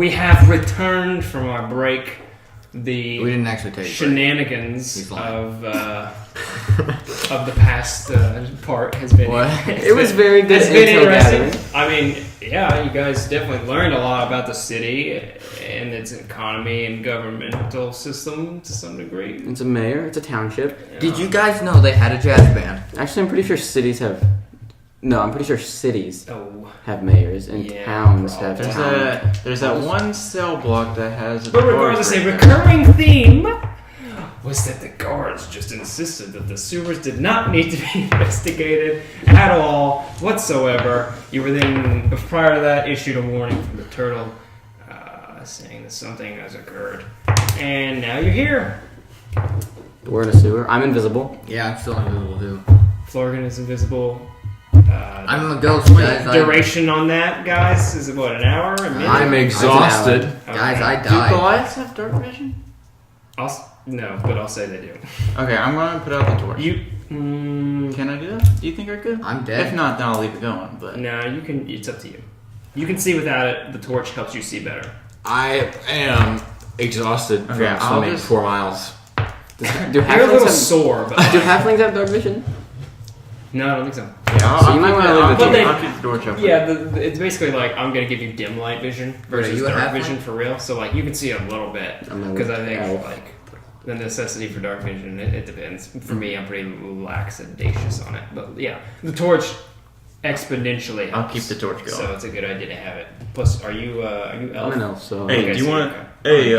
We have returned from our break. We didn't actually take shenanigans of the past part has been. It was very good. It's been interesting. I mean, yeah, you guys definitely learned a lot about the city and its economy and governmental system to some degree. It's a mayor. It's a township. Yeah. Did you guys know they had a jazz band? Actually, I'm pretty sure cities have. No, I'm pretty sure cities have mayors and towns have towns. There's that one cell block that has. But regardless, a recurring theme was that the guards just insisted that the sewers did not need to be investigated at all whatsoever. You were then, prior to that, issued a warning from the turtle saying that something has occurred, and now you're here. We're in a sewer. I'm invisible. Yeah, I'm still invisible too. Florgan is invisible. I'm a ghost, guys. Duration on that, guys, is it what, an hour? A minute? I'm exhausted. Guys, I died. Do Goliaths have dark vision? No, but I'll say they do. Okay, I'm going to put out the torch. Can I do that? Do you think I could? I'm dead. If not, then I'll leave it going. But no, you can. It's up to you. You can see without it. The torch helps you see better. I am exhausted from swimming 4 miles. You're a little sore, but do halflings have dark vision? No, I don't think so. Yeah, so you might want to leave the torch. I'll keep the torch open. Yeah, it's basically like I'm gonna give you dim light vision versus dark vision for real. So like you can see a little bit because I think like the necessity for dark vision it depends. For me, I'm pretty lackadaisious on it, but yeah, the torch exponentially helps. I'll keep the torch going. So it's a good idea to have it. Plus, are you elf? I'm an elf, so. Hey, do you want? Hey,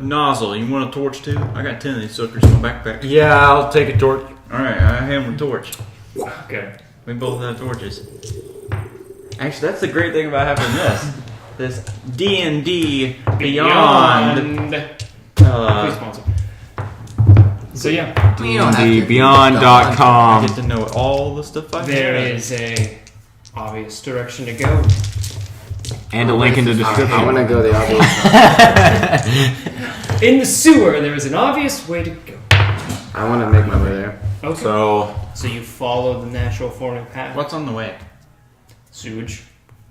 Nozzle, you want a torch too? I got 10 of these suckers in my backpack. Yeah, I'll take a torch. All right, I have a torch. Okay. We both have torches. Actually, that's the great thing about having this D&D Beyond. Please sponsor. So yeah, DNDBeyond.com. I get to know all the stuff I have. There is a obvious direction to go. And a link in the description. I want to go the obvious. In the sewer, there is an obvious way to go. I want to make my way there. Okay. So you follow the natural forming path. What's on the way? Sewage.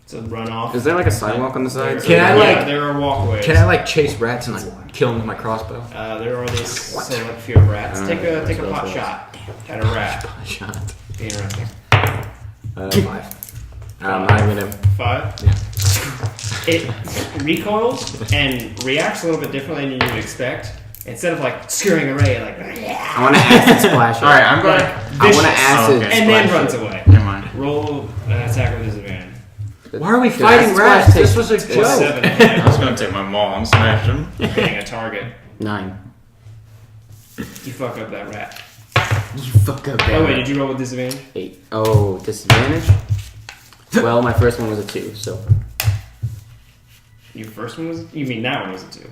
It's a runoff. Is there like a sidewalk on the side? There are walkways. Can I chase rats and kill them with my crossbow? There are these select few rats. Take a pot shot at a rat. Pot shot. Be interesting. 5. I'm not even gonna. 5? Yeah. It recoils and reacts a little bit differently than you would expect. Instead of like skewering away, like I want to acid splash it. All right, I'm going. I want to acid and then runs away. Never mind. Roll an attack with disadvantage. Why are we fighting rats? This was a joke. 7. I was going to take my maul and smash him. Hitting a target. 9. You fuck up that rat. You fuck up that. Oh wait, did you roll with disadvantage? 8. Oh, disadvantage? Well, my first one was a 2, so. Your first one was? You mean that one was a 2?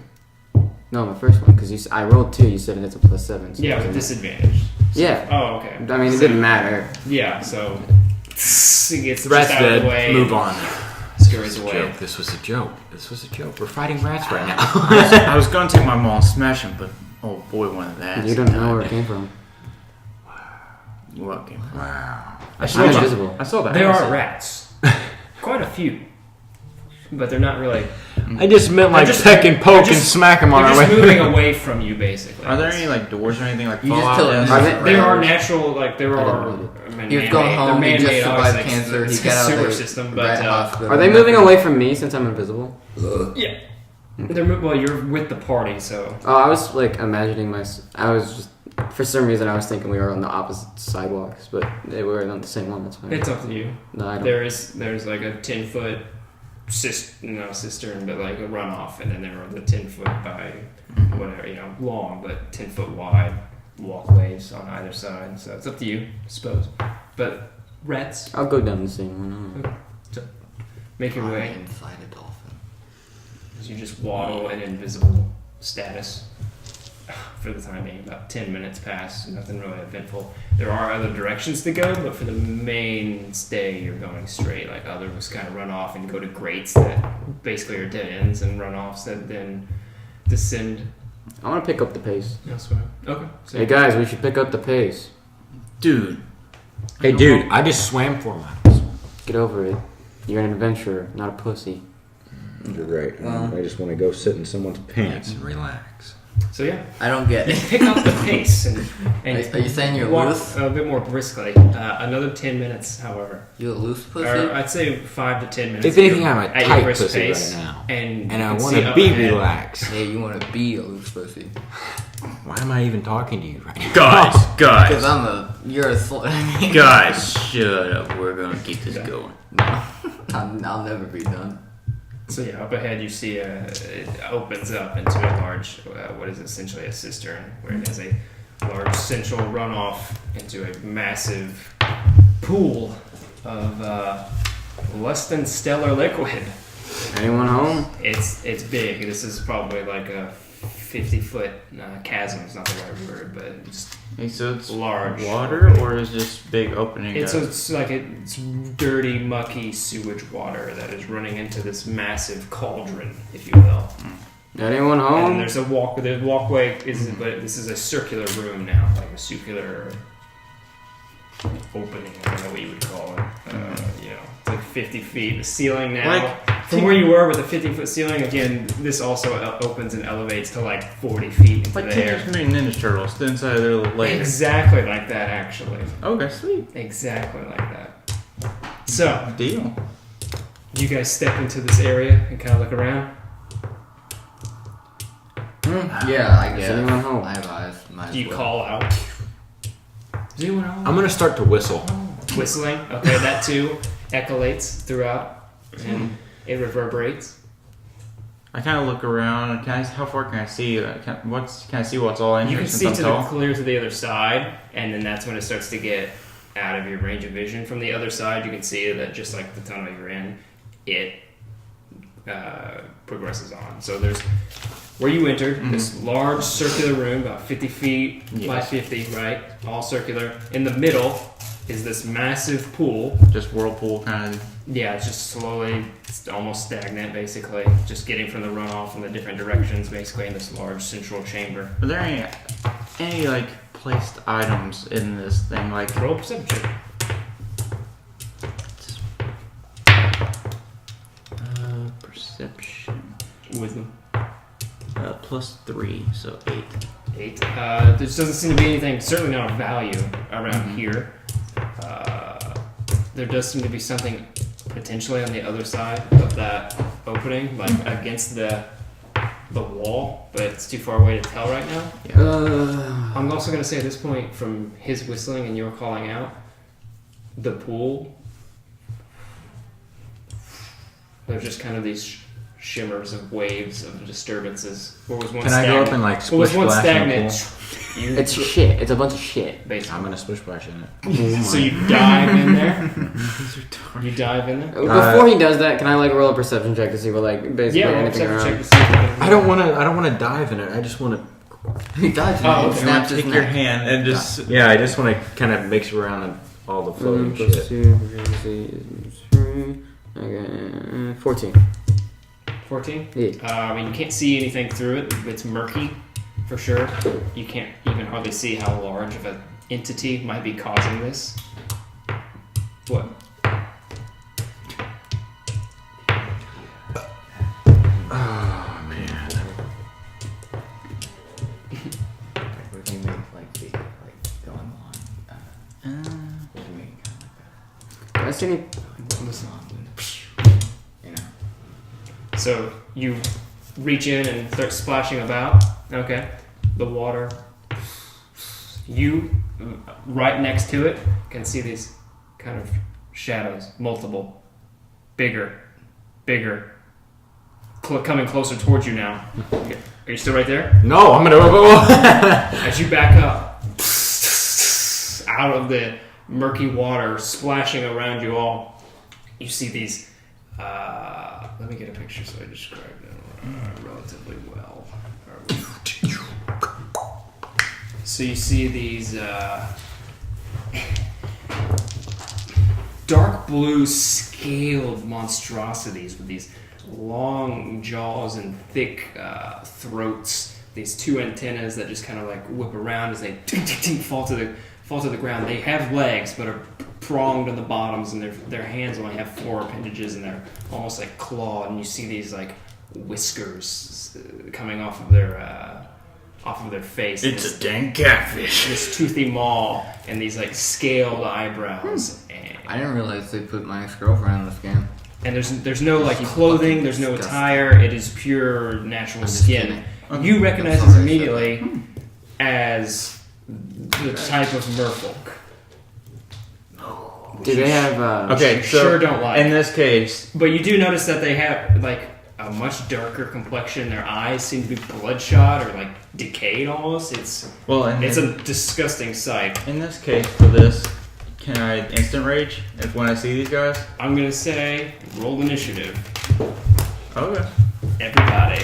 No, my first one, because I rolled 2, you said it's a +7. So yeah, with disadvantage. Yeah. Oh, okay. I mean, it didn't matter. Yeah, so he gets The rat's just out of the way. dead. Move on. Scurries away. This was a joke. We're fighting rats right now. I was going to take my maul and smash him, but oh boy, one of that. You don't know where it came from. What came from? Wow. I'm invisible. I saw that. There are rats. Quite a few. But they're not really... I just meant like peck and poke and smack them on our way. They're just moving away from you, basically. Are there any like doors or anything like You just Fallout? kill them. There are natural, like there are... He was going home, he just survived cancer, he got out of sewer the system, rat but... hospital. Are they moving away from me since I'm invisible? Yeah. Well, you're with the party, so... Oh, I was like imagining I was just... For some reason, I was thinking we were on the opposite sidewalks, but they were on the same one. That's fine. It's up to you. No, I don't. There's like a 10-foot cistern, but like a runoff, and then there are the 10-foot by whatever, long, but 10-foot wide walkways on either side. So it's up to you, I suppose. But rats. I'll go down the same one. So make your way. Inside a dolphin. As you just waddle in invisible status. For the time being, about 10 minutes pass, nothing really eventful. There are other directions to go, but for the mainstay, you're going straight. Like others kind of run off and go to grates that basically are dead ends and runoffs that then descend. I want to pick up the pace. Elsewhere. Okay. So Hey guys, we should pick up the pace. Dude. Hey, dude, I just swam 4 miles. Get over it. You're an adventurer, not a pussy. You're right. Well- I just want to go sit in someone's pants and relax. So yeah, I don't get it. pick up the pace and Are you saying you're walk loose? a bit more briskly. Another 10 minutes, however. You a loose pussy? Or I'd say 5 to 10 minutes. If anything, I'm a at your tight brisk pussy pace, right now. And I you want can see to up be ahead. relaxed. Yeah, you want to be a loose pussy. Why am I even talking to you right now? Guys, Because you're a slut. guys, shut up. We're gonna keep this going. No, I'll never be done. So yeah, up ahead you see it opens up into a large, what is essentially a cistern, where it has a large central runoff into a massive pool of less than stellar liquid. Anyone home? It's big. This is probably like a 50-foot chasm. It's not the right word, but just Hey, so it's large water, or is this big opening? It's like it's dirty, mucky sewage water that is running into this massive cauldron, if you will. Anyone And home? there's a walk. The walkway is, but this is a circular room now, like a circular opening. I don't know what you would call it. You know, it's like 50 feet. The ceiling now, from where you were with a 50-foot ceiling, again, this also opens and elevates to like 40 feet into like the air. Teenage Mutant Ninja Turtles, the inside of their little legs. Exactly like that, actually. Okay, sweet. Exactly like that. So, Deal. you guys step into this area and kind of look around. Yeah, I Is guess. anyone home? I have eyes. Might Do you as well. call out? Is anyone home? I'm going to start to whistle. Whistling. Okay, that too echolates throughout and it reverberates. I kind of look around. How far can I see? Can I see what's all in You here can since see I'm to tall? the clear to the other side, and then that's when it starts to get out of your range of vision. From the other side, you can see that just like the tunnel you're in, it progresses on. So there's where you entered, this large circular room, about 50 feet by Yes. 50, right? All circular. In the middle is this massive pool. Just whirlpool kind of. Yeah, it's just slowly, it's almost stagnant, basically. Just getting from the runoff in the different directions, basically, in this large central chamber. Are there any like placed items in this thing? Like Roll perception. perception. Wisdom. +3, so 8. 8. There just doesn't seem to be anything, certainly not of value around here. There does seem to be something potentially on the other side of that opening, like against the wall, but it's too far away to tell right now. I'm also going to say at this point, from his whistling and your calling out, the pool, there's just kind of these shimmers of waves of disturbances. What was once Can I go up and like what was splish once splash in the pool? stagnant. You, It's shit. It's a bunch of shit. basically. I'm going to splish splash in it. So you dive in there. You dive in there. Before he does that, can I like roll a perception check to see what like basically Yeah, roll a anything perception around? check to see if you can- I don't want to dive in it. I just want to. He dives in Oh, it. okay. Snaps his Take your neck. hand and just. Yeah, I just want to kind of mix around in all the floating shit. Okay, 14. 14? Yeah. I mean, you can't see anything through it. It's murky, for sure. You can't even hardly see how large of an entity might be causing this. What? Oh, man. What do you make like the like going on? What do you make kind of like Do I see any? that? You know. So you reach in and start splashing about. Okay. The water. You, right next to it, can see these kind of shadows. Multiple. Bigger. Coming closer towards you now. Are you still right there? No, I'm going to. As you back up, out of the murky water splashing around you all, you see these. Let me get a picture so I describe them relatively well. So you see these dark blue scaled monstrosities with these long jaws and thick throats. These two antennas that just kind of like whip around as they fall to the ground. They have legs, but are pronged on the bottoms, and their hands only have 4 appendages, and they're almost like clawed. And you see these like whiskers coming off of their face. It's a dang catfish. This toothy maw and these like scaled eyebrows. And I didn't realize they put my ex-girlfriend in this game. And there's no like She's clothing, fucking there's no disgusting. attire. It is pure natural I'm just skin. kidding. You recognize I'm this sorry, immediately as the type of merfolk. Do they have? Okay, You so sure don't like. in this case, But you do notice that they have like a much darker complexion. Their eyes seem to be bloodshot or like decayed almost. It's a disgusting sight. in this case for this, can I instant rage if when I see these guys? I'm gonna say roll initiative, Okay. everybody.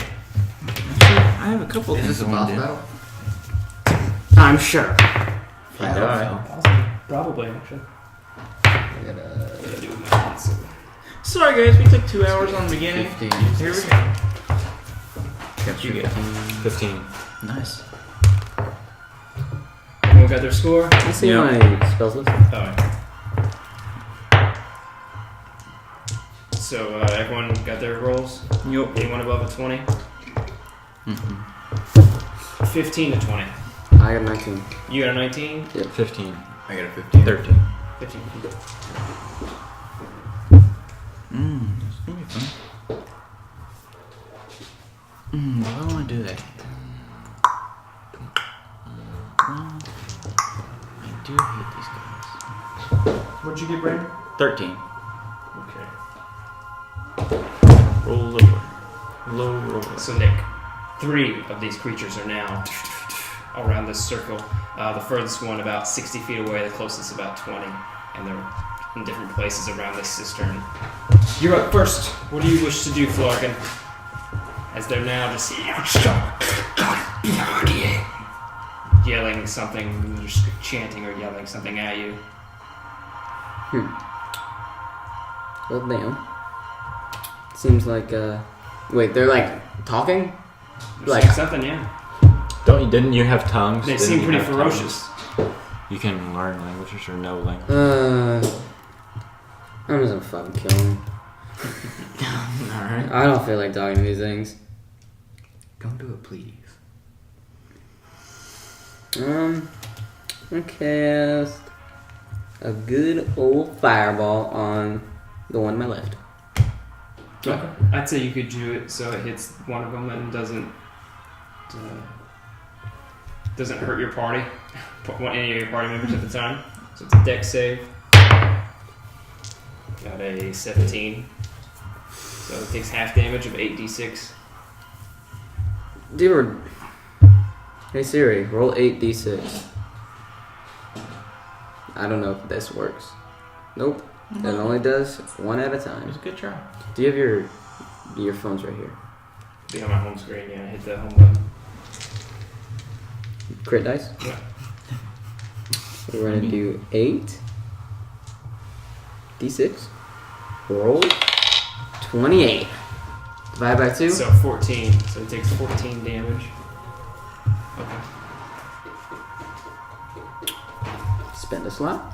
I have a couple. Is this a boss battle? I'm sure. Find out. Probably actually. I gotta... Gotta do my so. Sorry guys, we took 2 hours on the beginning. 15. Here we go. Got You get 15. Nice. Everyone got their score? Let's see Yeah. my spells list. Alright. So, everyone got their rolls? Yup. Anyone above a 20? Mm-hmm. 15 to 20. I got 19. You got a 19? 15. I got a 15. 13. 15. It's gonna be fun. Why do I want to do that? Well, I do hate these guys. What'd you get, Brandon? 13. Okay. Roll lower. Low roll. So, Nick, 3 of these creatures are now around this circle. The furthest one about 60 feet away, the closest about 20. And they're in different places around this cistern. You're up first. What do you wish to do, Flarkin? As they're now just yelling something, just chanting or yelling something at you. Well, damn. Seems like, wait, they're like talking? They're Like- saying something, yeah. Didn't you have tongues? They Didn't seem you pretty have ferocious. tongues? You can learn languages or no language. I'm just gonna fucking kill him. Alright. I don't feel like talking to these things. Don't do it, please. I cast a good old fireball on the one on my left. Okay. I'd say you could do it so it hits one of them and doesn't hurt your party, any of your party members at the time. So it's a dex save. Got a 17. So it takes half damage of 8d6. Dude, hey Siri, roll 8d6. I don't know if this works. Nope. It only does one at a time. It's a good try. Do you have your phones right here? Be on my home screen, yeah. Hit the home button. Crit dice? Yeah. We're gonna do 8 d6. Roll 28. Divide by 2. So 14. So it takes 14 damage. Okay. Spend a slot.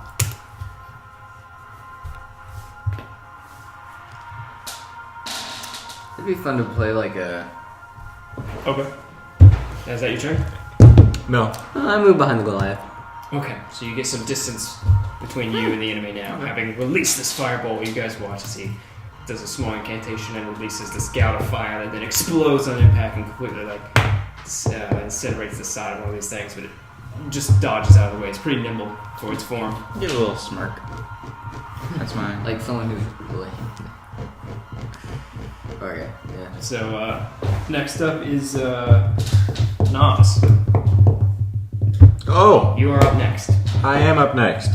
It'd be fun to play like a... Okay. Is that your turn? No. I move behind the Goliath. Okay, so you get some distance between you and the enemy now. Having released this fireball, you guys watch as he does a small incantation and releases this gout of fire that then explodes on impact and completely incinerates the side of one of these things, but it just dodges out of the way. It's pretty nimble for its form. Give a little smirk. That's mine. Like someone who's really... Okay, yeah. So, next up is Nas. Oh, You are up next. I am up next.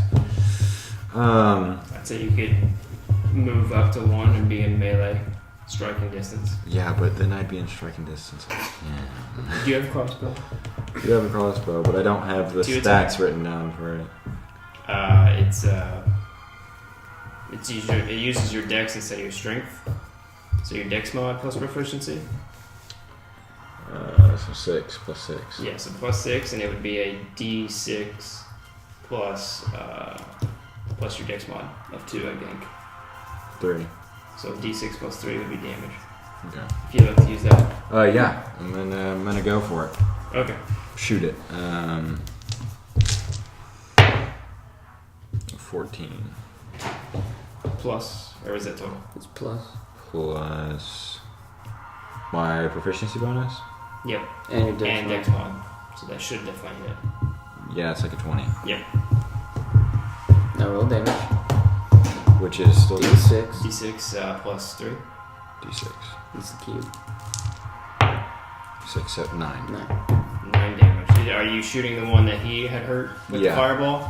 I'd say you could move up to 1 and be in melee striking distance. Yeah, but then I'd be in striking distance. Yeah. Do you have a crossbow? I do have a crossbow, but I don't have the Do you stats written down for it. It uses your dex instead of your strength. So your dex mod plus proficiency. So 6 plus 6. Yeah, so plus 6, and it would be a d6 plus plus your dex mod of 2, I think. 3. So d6 plus 3 would be damage. Okay. If you'd like to use that. Yeah. I'm gonna go for it. Okay. Shoot it. 14 Plus, or is that total? It's plus. plus my proficiency bonus. Yep. And your dex. And dex mod. So that should definitely hit. Yeah, it's like a 20, Yep. Now roll damage. which is still D6. D6 plus 3. D6. It's the cube. 6, 7, 9. 9 damage. Are you shooting the one that he had hurt with the Yeah. fireball?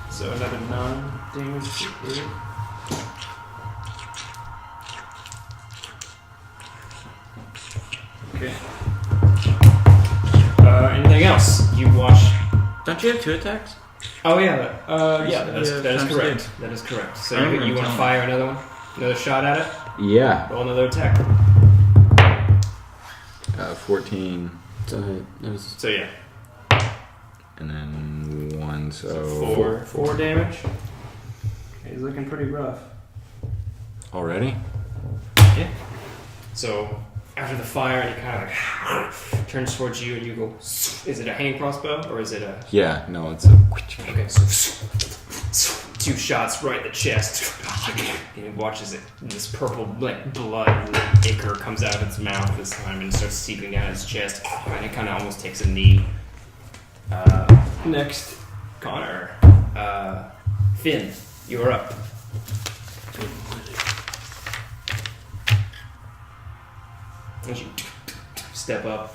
So another 9 damage. Okay. Anything else? You watch. Don't you have 2 attacks? Oh yeah, that is sounds correct. That is correct. So I you remember want to telling fire another one, another shot at it? Yeah. Roll another attack. 14, So it was So yeah, and then 1, so 4 damage. He's looking pretty rough. Already? Yeah. So after the fire, he kind of like turns towards you, and you go. Is it a hand crossbow or is it a? Yeah. No, it's a. Okay, so 2 shots right in the chest. And he watches it. And this purple like blood ichor comes out of its mouth this time and starts seeping down its chest. And it kind of almost takes a knee. Next, Connor. Finn, you're up. As you step up,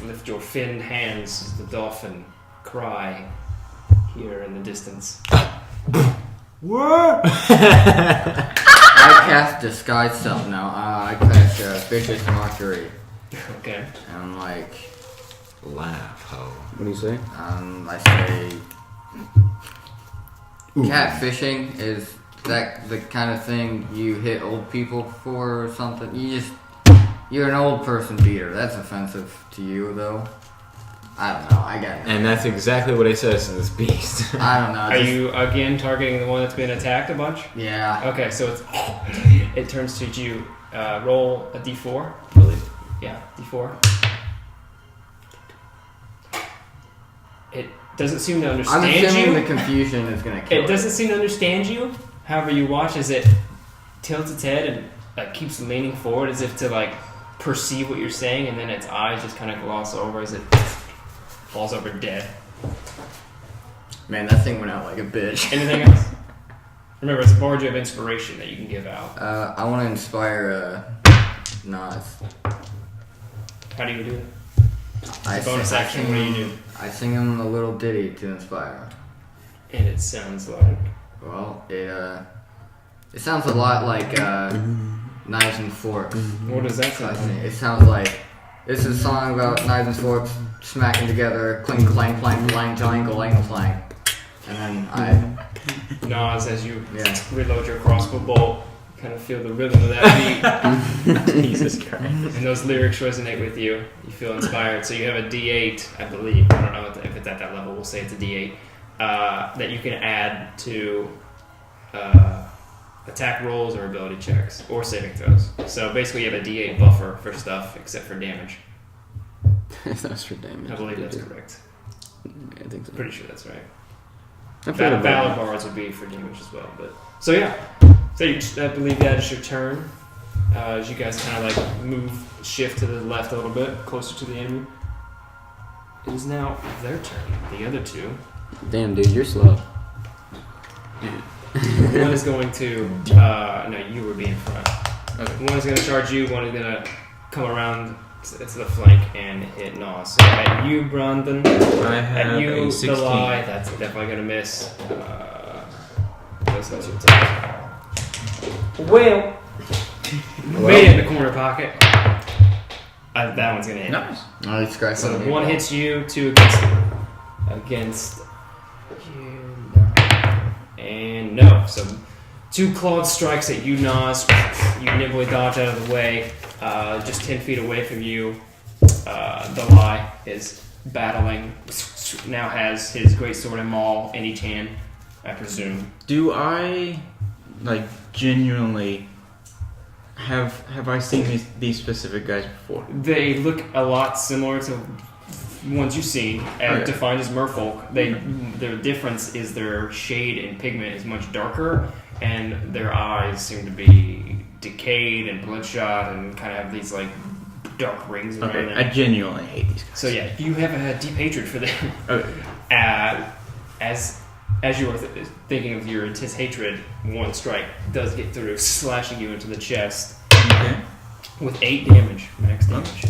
lift your finned hands as the dolphin cry here in the distance. I cast Disguise Self now. I cast Vicious Mockery. Okay. And I'm like, Laugh, ho. what do you say? I say, catfishing is that the kind of thing you hit old people for or something. You're an old person beater. That's offensive to you, though. I don't know. I got it. And that's exactly what it says in this beast. I don't know. Are you again targeting the one that's been attacked a bunch? Yeah. Okay, so it turns to you. Roll a d4, I believe. Yeah, d4. It doesn't seem to I'm understand assuming you. the confusion is gonna kill It doesn't seem to understand you. However, you watch as it tilts its head and like keeps leaning forward as if to like perceive what you're saying, and then its eyes just kind of gloss over as it falls over dead. Man, that thing went out like a bitch. Anything else? Remember, it's a barge of inspiration that you can give out. I want to inspire Nas. How do you do it? I It's a bonus sing- action. What do you do? I sing him a little ditty to inspire. And it sounds like. Well, it sounds a lot like Knives and Forks. What does that I sound think like? it sounds like this is a song about knives and forks smacking together, clink clank clank clank clank clank clank, and then I Nas, as you yeah. reload your crossbow bolt, you kind of feel the rhythm of that beat. Jesus Christ. And those lyrics resonate with you. You feel inspired. So you have a D8, I believe. I don't know if it's at that level. We'll say it's a D8 that you can add to attack rolls or ability checks or saving throws. So basically, you have a D8 buffer for stuff except for damage. That's for damage. I believe that's correct. Yeah, I think so. Pretty sure that's right. I feel Valid bars would be for damage as well. But so yeah. So I believe that is your turn. As you guys kind of like shift to the left a little bit, closer to the enemy. It is now their turn. The other two. Damn, dude, you're slow. One is going to. No, you would be in front. Okay. One is going to charge you. One is going to come around to the flank and hit Nos. So at you, Brandon. I have At you, a 16. the lie. That's definitely going to miss. That's your attack. Well, made it in the corner pocket. That one's going to hit. Nice. Oh, it's scratch So on one me. hits you, 2 against you, and no. So 2 clawed strikes at you, Nas. You nimbly dodge out of the way. Just 10 feet away from you, the lie is battling. Now has his great sword and maul in each hand. I presume. Do I, like, genuinely have I seen these specific guys before? They look a lot similar to ones you've seen, and defined as merfolk. Their difference is their shade and pigment is much darker, and their eyes seem to be decayed and bloodshot, and kind of have these like dark rings around them. I genuinely hate these guys. So yeah, you have a deep hatred for them. Okay. As you were thinking of your intense hatred, one strike does get through, slashing you into the chest with 8 damage, max damage.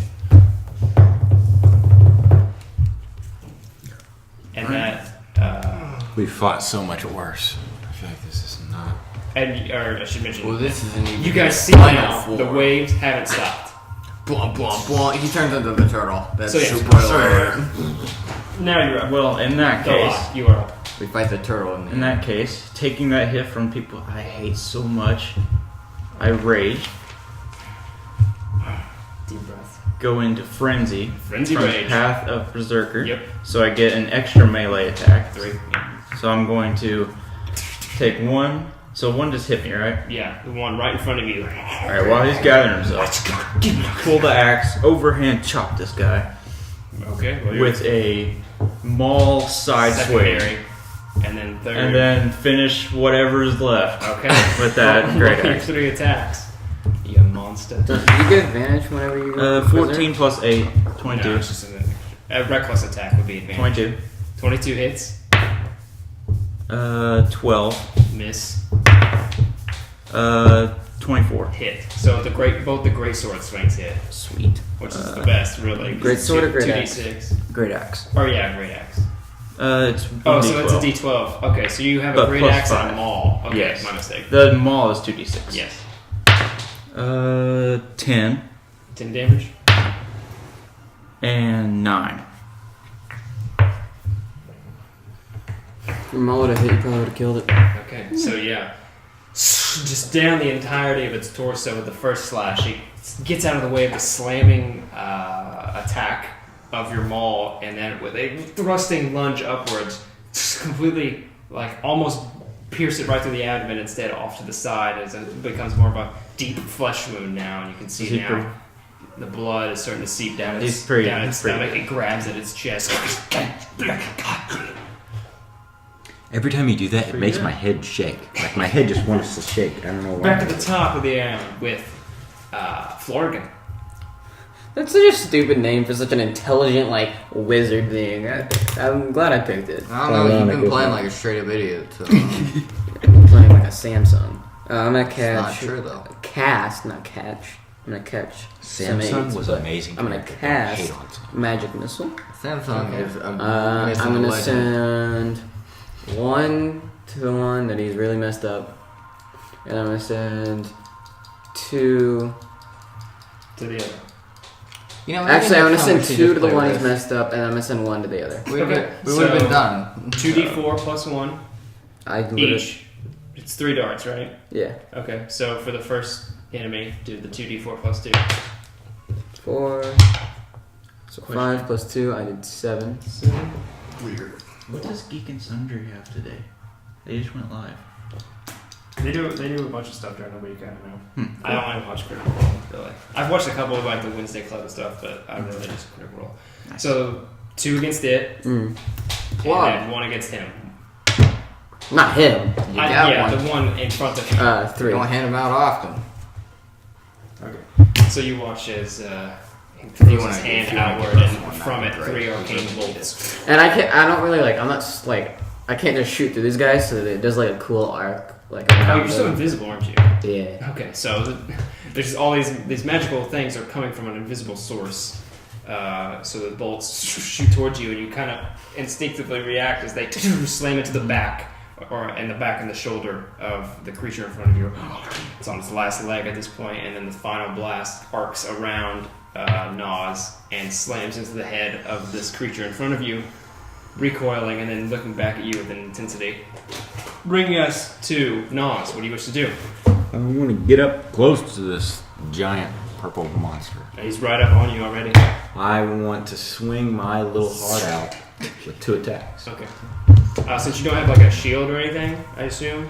And that we fought so much worse. I feel like this is not. and or I should mention. Well, this is an you guys see now the waves haven't stopped. Blah blah blah. He turns into the turtle. That's So, yeah. super alert. Now you're up. Well, in that Go case, on, you are up. We fight the turtle in that case, taking that hit from people I hate so much, I rage, Deep breath. go into frenzy. Frenzy from rage. Path of Berserker. Yep. So I get an extra melee attack. 3. So I'm going to take 1. So 1 just hit me, right? Yeah, the one right in front of you. Alright, while he's gathering himself, pull the axe, overhand chop this guy Okay. Well, you're with a maul side swing. secondary, and then third. And then finish whatever's left Okay. with that great Your axe. 3 attacks. You monster. Do you get advantage whenever you 14 plus 8, 22. No, it's just a reckless attack would be advantage. 22. 22 hits. 12. Miss. 24. Hit. So both the great sword swings hit, Sweet. which is the best, really. Great sword or great 2d6. Great axe. Oh yeah, great axe. It's Oh, D12. so it's a d12. Okay, so you have a But great plus axe and 5. a maul. Okay, Yes. my mistake. The maul is 2d6. Yes. 10 10 damage. and 9. If your maul would have hit, you probably would have killed it. Okay, so yeah. Just down the entirety of its torso with the first slash. It gets out of the way of the slamming attack of your maul, and then with a thrusting lunge upwards, just completely, like, almost pierce it right through the abdomen, instead off to the side, as it becomes more of a deep flesh wound now, and you can see now the blood is starting to seep down its stomach. It grabs at its chest. Every time you do that, it makes my head shake. Like my head just wants to shake. I don't know why. Back at the top of the island with Florgan. That's such a stupid name for such an intelligent, like, wizard thing. I'm glad I picked it. I don't know. You've been playing like a straight up idiot. So. I'm playing like a Samsung. I'm gonna catch. It's not true though. Cast, not catch. I'm gonna catch. Samsung was amazing. I'm gonna cast magic missile. Samsung is a I'm gonna legend. send 1 to the one that he's really messed up, and I'm gonna send 2. To the other. You know, Actually, I'm gonna send 2 to the play one with he's messed up, and I'm gonna send 1 to the other. We Okay, would have been done. 2d4 plus 1 each. It's 3 darts, right? Yeah. Okay, so for the first enemy, do the 2d4 plus 2. 4. So 5 plus 2, I did 7. Weird. What does Geek and Sundry have today? They just went live. They do a bunch of stuff during the week. I don't know. I don't want to watch Critical Role, really. I've watched a couple of like the Wednesday Club and stuff, but I really just Critical Role. Nice. So 2 against it, and Why? then 1 against him. Not him. You got yeah, one. the one in front of him. 3. You don't hand them out often. Okay. So you watch as he throws his wanna- hand if you wanna outward, give us and one, from it that'd be 3 great. arcane bolts. And I don't really like. I'm not just like. I can't just shoot through these guys, so it does like a cool arc. Like. Oh, around you're still them. invisible, aren't you? Yeah. Okay, so there's all these magical things are coming from an invisible source. So the bolts shoot towards you, and you kind of instinctively react as they slam into the back, or in the back and the shoulder of the creature in front of you. It's on its last leg at this point, and then the final blast arcs around Nas and slams into the head of this creature in front of you, recoiling and then looking back at you with an intensity. Bringing us to Nas. What do you wish to do? I want to get up close to this giant purple monster. He's right up on you already. I want to swing my little heart out with 2 attacks. Okay. Since you don't have like a shield or anything, I assume,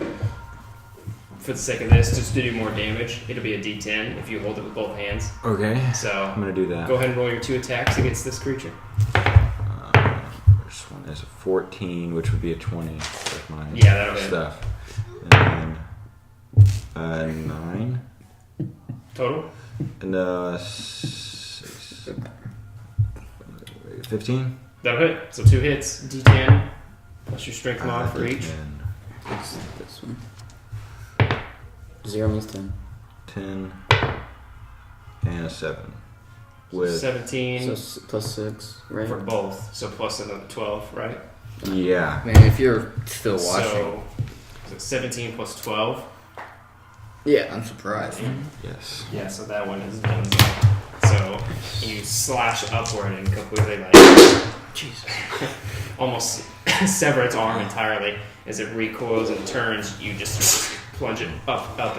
for the sake of this, just to do more damage, it'll be a D10 if you hold it with both hands. Okay. So I'm gonna do that. go ahead and roll your 2 attacks against this creature. First one is a 14, which would be a 20 with my Yeah, that'll hit. stuff. And then 9. Total? And 15. That'll hit. So 2 hits, D10, plus your strength mod for each. What's this one? 0 means 10. 10 and a 7. With 17 So plus 6, right? for both. So plus another 12, right? yeah. Man, if you're still watching, So, is it 17 plus 12? yeah, I'm surprised. Yes. Yeah, so that one is done. So you slash upward and completely like Jesus, almost sever its arm entirely. As it recoils and turns, you just plunge it up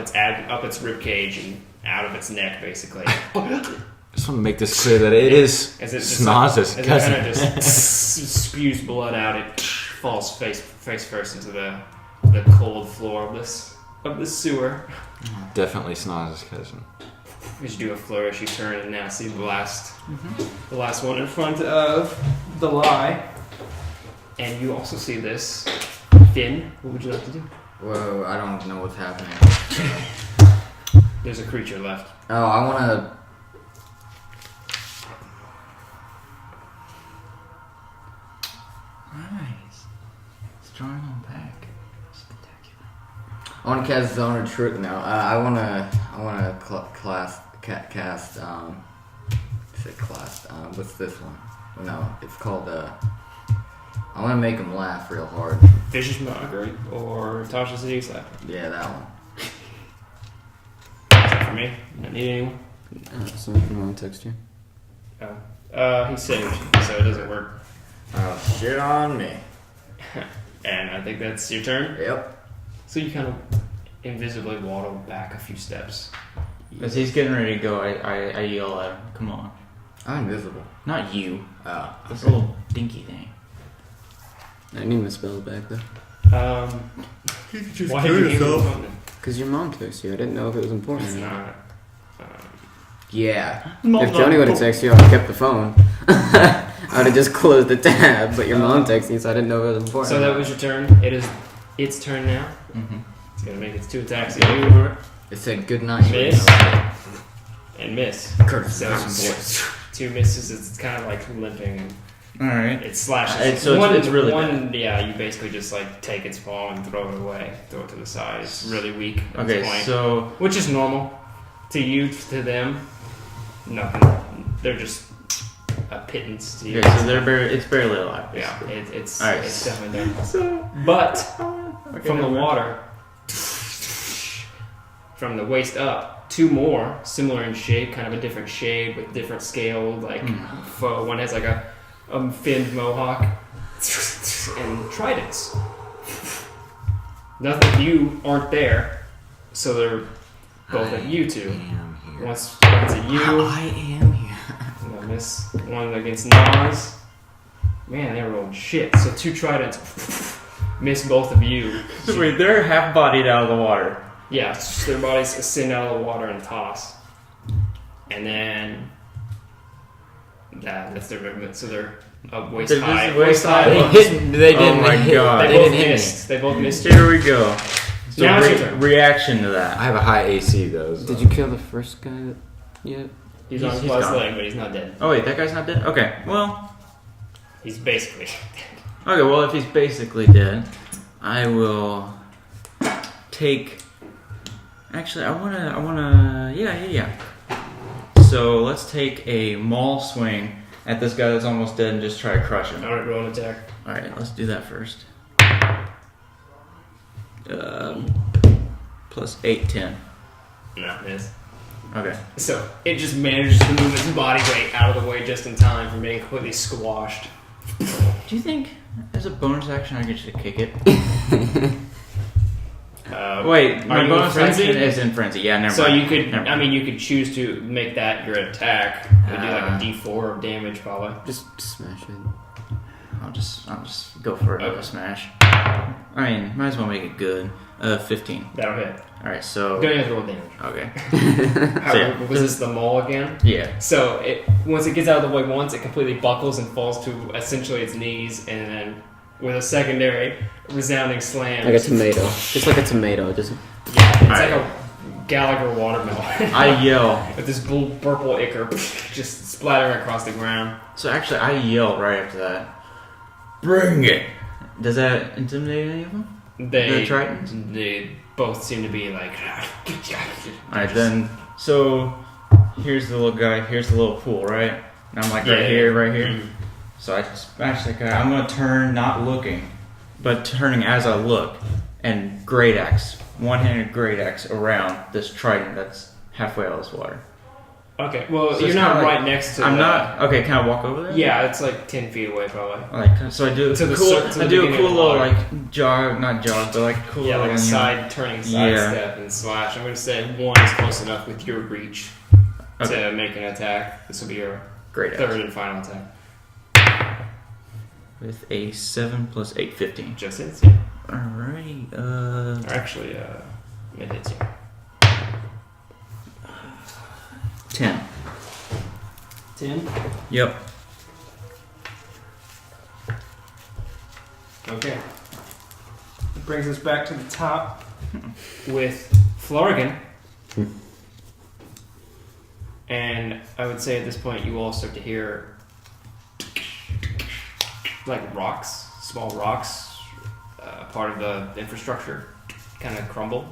its rib cage and out of its neck, basically. Just want to make this clear that it is As it just Snoz's as cousin. it kind of just spews blood out, it falls face first into the cold floor of the sewer. Definitely Snoz's cousin. As you do a flourish, you turn and now see the last one in front of the lie. And you also see this. Finn, what would you like to do? Whoa, I don't know what's happening. There's a creature left. Oh, I wanna. Nice. Strong on back. Spectacular. I want to cast Zone of Truth now. I want to cast. What's this one? No, it's called. I want to make him laugh real hard. Vicious Mockery or Tasha City Slap. Yeah, that one. Except for me. You don't need anyone. Something want to text you. He saved, so it doesn't work. Oh, shit on me. And I think that's your turn. Yep. So you kind of invisibly waddle back a few steps. As he's getting ready to go, I yell at him. Come on. I'm invisible. Not you. Oh. This little dinky thing. I need my spells back though. Why did you give me one? Because your mom texted you. I didn't know if it was important It's or not. not. Yeah. If Joni would have texted you, I would have kept the phone. I would have just closed the tab, but your mom texted you, so I didn't know if it was important. So that was your turn. It is its turn now. Mm-hmm. It's gonna make its 2 attacks at you. It said good night. Miss. And miss. Curse. So 2 misses. It's kind of like limping. Alright. It slashes. So it's really bad. Yeah, you basically just like take its paw and throw it away. Throw it to the side. It's really weak at Okay, this point. so Which is normal. To you, to them, nothing. They're just a pittance to you. okay, so it's barely alive. Yeah, Basically. it's Alright. it's definitely done. But from the water, from the waist up, 2 more similar in shape, kind of a different shade with different scaled like faux. One has like a finned mohawk and tridents. Nothing. You aren't there, so they're both at you 2. One's at you. I am here. No, miss. One against Nas. Man, they rolled shit. So 2 tridents miss both of you. So wait, they're half bodied out of the water. Yeah, their bodies ascend out of the water and toss. And then that's their movement. So they're up waist They're high. just waist high. They didn't. They didn't. Oh my god. They They both didn't hit me. missed. They both missed. Here we go. So Now it's your turn. reaction to I that. have a high AC though. So. Did you kill the first guy yet? He's on his He's last gone. leg, but he's not dead. Oh wait, that guy's not dead? Okay, well. He's basically Okay, well if he's basically dead, I will take... Actually, I wanna... Yeah. So let's take a maul swing at this guy that's almost dead and just try to crush him. Alright, roll an attack. Alright, let's do that first. Plus 8, 10. No, miss. Okay. So it just manages to move its body weight out of the way just in time from being completely squashed. Do you think, as a bonus action, I get you to kick it? Wait, my are you bonus frenzy? action is in frenzy. Yeah, never So mind. you could, Never I mind. mean, you could choose to make that your attack. You do like a D4 of damage, probably. Just smash it. Hold I'll just go for another Okay. smash. I mean, might as well make it good. 15. That'll hit. All right, so Don't have to roll damage. okay. How, was this the maul again? Yeah. So once it gets out of the way once, it completely buckles and falls to essentially its knees, and then with a secondary resounding slam. Like a tomato. Just like a tomato. Just Yeah, it's Alright. like a Gallagher watermelon. I yell. With this blue purple ichor just splattering across the ground. So actually, I yell right after that. Bring it. Does that intimidate any of them? The Tritons? They both seem to be like. Alright, then. So, here's the little guy. Here's the little pool, right? And I'm like right here. Mhm. So I smash that guy. I'm gonna turn, not looking, but turning as I look, and great axe, one-handed great axe around this Triton that's halfway out of this water. Okay, well, So you're it's not kinda right like- next to I'm the- not. Okay, can I walk over there? Yeah, it's like 10 feet away probably. Like, so I do To the cool. cir- to the I do a beginning cool of the little water. like jog, not jog, but like cool. Yeah, like a little, side turning side Yeah. step and slash. I'm going to say one is close enough with your reach Okay. to make an attack. This will be your Great axe. third and final attack. With a 7 plus 8, 15. Just hits, yeah. Alright. Or actually, it hits you. 10. 10? Yep. Okay. It brings us back to the top with Florigan. And I would say at this point you all start to hear like rocks, small rocks, part of the infrastructure kind of crumble.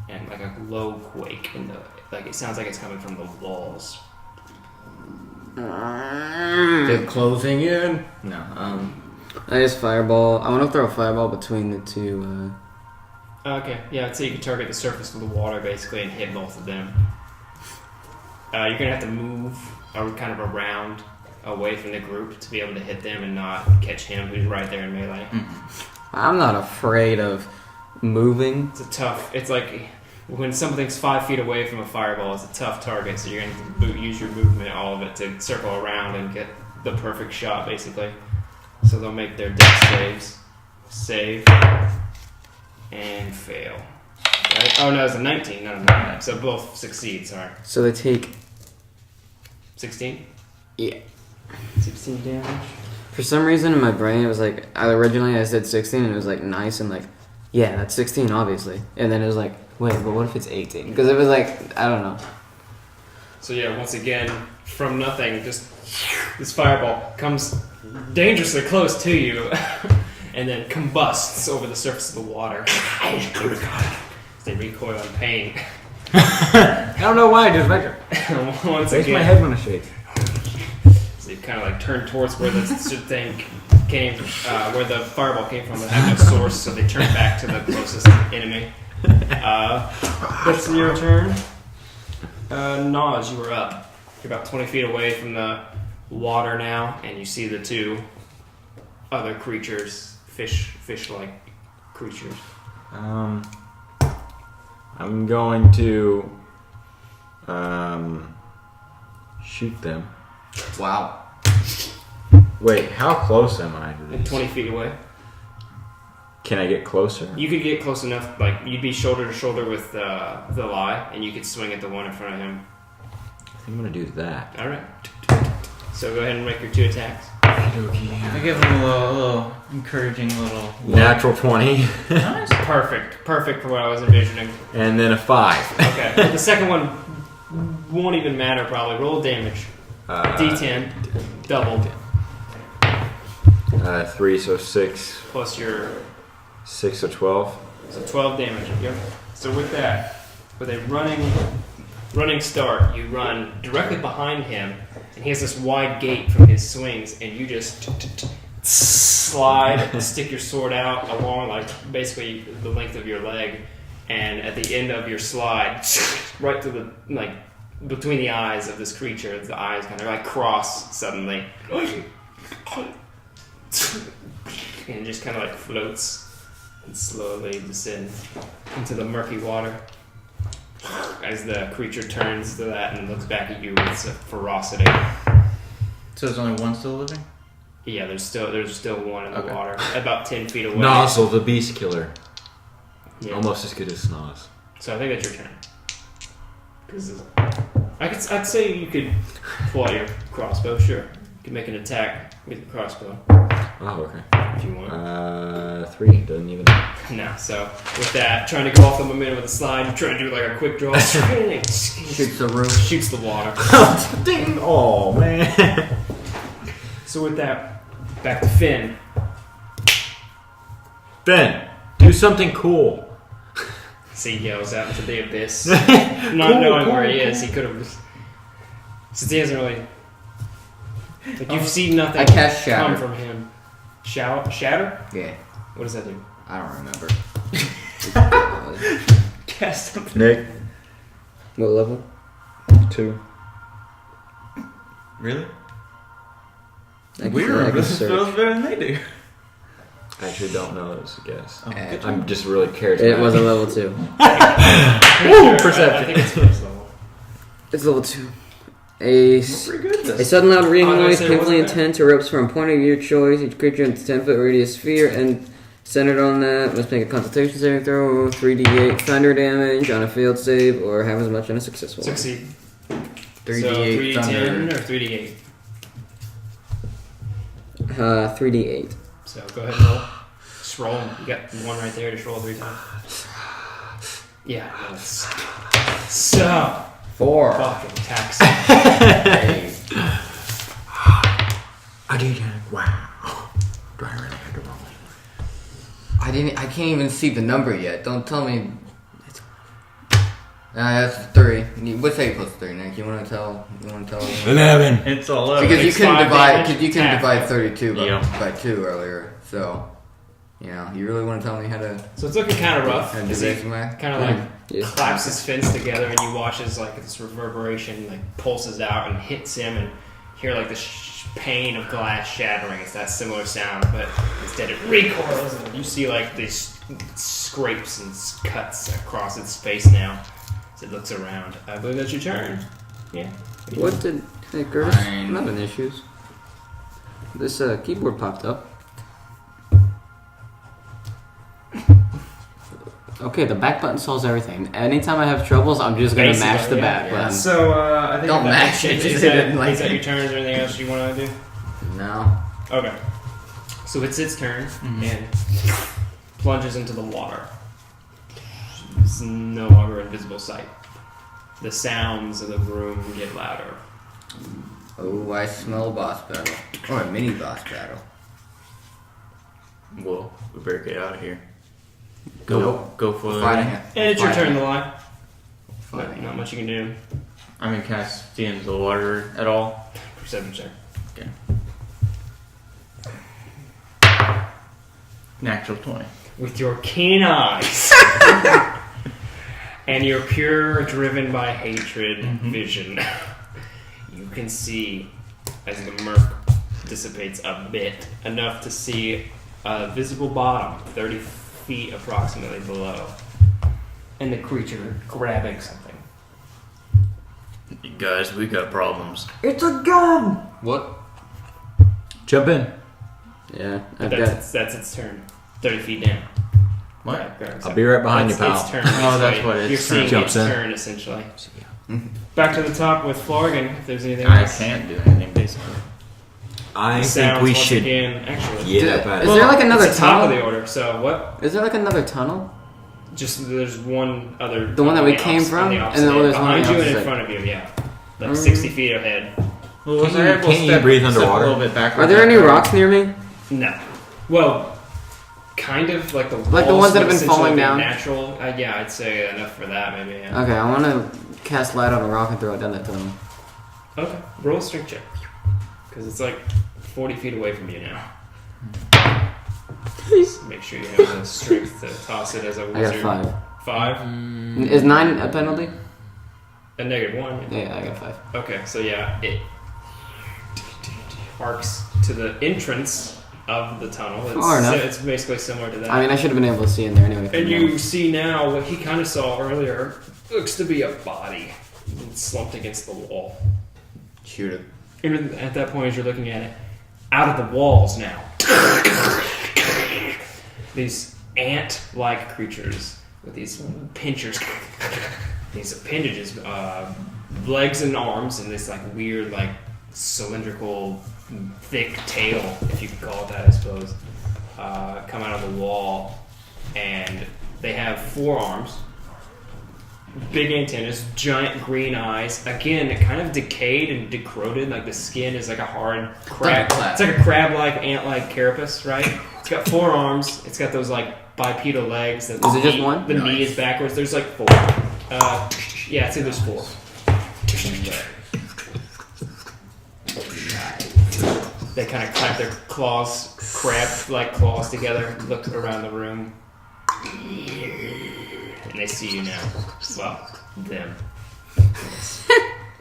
And like a low quake in the, like it sounds like it's coming from the walls. They're closing in. no. I just fireball. I want to throw a fireball between the two. Okay, yeah, I'd say you can target the surface of the water basically and hit both of them. You're gonna have to move kind of around away from the group to be able to hit them and not catch him who's right there in melee. I'm not afraid of moving. It's like when something's 5 feet away from a fireball, it's a tough target, so you're gonna use your movement, all of it, to circle around and get the perfect shot basically. So they'll make their dex saves. Save. And fail. Right? Oh no, it's a 19. No. So both succeed, sorry. So they take 16? Yeah. 16 damage? For some reason in my brain it was like originally I said 16 and it was like nice and like yeah that's 16 obviously, and then it was like wait but what if it's 18, because it was like I don't know. So yeah, once again, from nothing, just this fireball comes dangerously close to you and then combusts over the surface of the water. They recoil in pain. I don't know why I just like it. Once Makes my again, head want to shake. so you kind of like turn towards where the thing came, where the fireball came from. They have no source, so they turn back to the closest enemy. That's your turn. Naz, you were up. You're about 20 feet away from the water now, and you see the two other creatures, fish-like creatures. I'm going to shoot them. Wow. Wait, how close am I to And these? 20 feet away. Can I get closer? You could get close enough, like you'd be shoulder to shoulder with the lie, and you could swing at the one in front of him. I think I'm gonna do that. All right. So go ahead and make your 2 attacks. I give him a little encouraging little. Natural 20, Nice. Perfect for what I was envisioning. and then a 5. Okay. But the second one won't even matter probably. Roll damage. D10 doubled 3, so 6. plus your 6, so 12. so 12 damage. Yep. So with that, with a running start, you run directly behind him, and he has this wide gate from his swings, and you just slide, stick your sword out along like basically the length of your leg, and at the end of your slide, right to the like between the eyes of this creature, the eyes kind of like cross suddenly, and it just kind of like floats and slowly descends into the murky water. As the creature turns to that and looks back at you with ferocity. So there's only one still living? Yeah, there's still one in the Okay. water, about 10 feet away. Nozzle, the beast killer. Yeah. Almost as good as Snoz. So I think that's your turn. Because I'd say you could pull out your crossbow. Sure, you can make an attack with your crossbow Oh, okay. if you want. 3. Doesn't even. No, so with that, trying to go off the momentum with a slide, you're trying to do like a quick draw. Shoots the roof. Shoots the water. Ding! Oh, man. So with that, back to Finn. Ben, do something cool. So he yells out into the abyss. Not knowing where he is, he could have. Since he hasn't really. Like, you've seen nothing I cast come Shatter. from him. Shatter? Yeah, What does that do? I don't remember. Cast something. Nick, What level? 2. Really? I Weird. can This search. feels better than they do. I actually don't know. It's a guess. Oh, good I'm just really charismatic. It was a level 2. Perception. I think it's first level. It's level 2. A Pretty good. A sudden loud ringing Oh, no, noise, so it painfully wasn't intense, erupts from a point of your choice. Each creature in a 10-foot radius sphere and centered on that must make a Constitution saving throw, 3d8 thunder damage on a failed save, or have as much on a successful one. Succeed. 3d8 so 3d10 thunder. or 3d8. 3d8. So go ahead and roll. Just roll 'em. You got one right there. Just roll 3 times. Yeah, that's so 4. fucking taxing. Hey. I did. Wow. Do I really have to roll? I can't even see the number yet. Don't tell me. That's 3. What's 8 plus 3, Nick? You want to tell? 11. It's all over. Because you It's couldn't 5 divide. damage, Because you couldn't half. divide 32 Yeah. by 2 earlier. So, you really want to tell me how to So it's looking kind of rough. do As this, he man? kind of like Yeah. claps his fins together, and you watch as like this reverberation like pulses out and hits him, and hear like the pain of glass shattering. It's that similar sound, but instead it recoils, and you see like these scrapes and cuts across its face now as it looks around. I believe that's your turn. Yeah. What did... Hey, Curtis, Fine. I'm having issues. This keyboard popped up. Okay, the back button solves everything. Anytime I have troubles, I'm just gonna Basically, mash the yeah, back yeah. button. So I think Don't that- mash it, Is, just is hit that, it like- is that your turn? Is there anything else you want to do? No. Okay. So it's its turn and plunges into the water. It's no longer in visible sight. The sounds of the room get louder. Oh, I smell a boss battle. Or a mini boss battle. Well, we better get out of here. Nope. Go for the. Fighting it. And it's your Fighting turn it. to lie. Fighting Not it. much you can do. I mean, can I see into the water at all? Perception check. Okay. Natural 20. With your keen eyes and your pure, driven by hatred vision, you can see as the murk dissipates a bit, enough to see a visible bottom, 30 feet approximately below, and the creature grabbing something. You guys, we got problems. It's a gun! What? Jump in. Yeah, But I've got... that's its turn. 30 feet down. What? I'll be right behind It's you, pal. Its turn. Oh, that's basically. what it's You're seeing turn. its Jumps in. turn, essentially. Back to the top with Florgan, if there's anything I else. can't do anything, basically. I The think sounds we once should. again, actually. Yeah, but Is there like another it's the top of tunnel? the order, so what? Is there like another tunnel? Just there's one other. The one that on we the came opposite- from? on the And opposite then end. there's one on behind the you and in opposite front of you, yeah. Like Mm. 60 feet ahead. Well, was Can I you- able to can you step, breathe step underwater? a little bit backwards? Are there any rocks near me? No. Well, kind of like the walls Like the ones that have would been falling essentially be down? Natural. Yeah, I'd say enough for that, maybe. Yeah. Okay, I want to cast light on a rock and throw it down that tunnel. Okay. Roll a strength check. Because it's like 40 feet away from you now. Make sure you have the strength to toss it as a I wizard. got 5. 5? Is 9 a penalty? A -1. Yeah, I got 5. Okay, so yeah, it arcs to the entrance of the tunnel. It's, Far enough. It's basically similar to that. I mean, I should have been able to see in there anyway. and you see now what he kind of saw earlier looks to be a body slumped against the wall. Shoot it. And at that point, as you're looking at it, out of the walls now. These ant-like creatures with these pinchers, these appendages, legs and arms, and this like weird like cylindrical thick tail, if you could call it that, I suppose, come out of the wall, and they have 4 arms, big antennas, giant green eyes. Again, kind of decayed and decroded. Like the skin is like a hard crab. It's like a crab-like, ant-like carapace, right? It's got 4 arms. It's got those like bipedal legs. That Is it just one? The knee is backwards. There's like 4. Yeah, I'd say there's 4. They kind of clap their claws, crab-like claws together, look around the room, and they see you now. Well, them.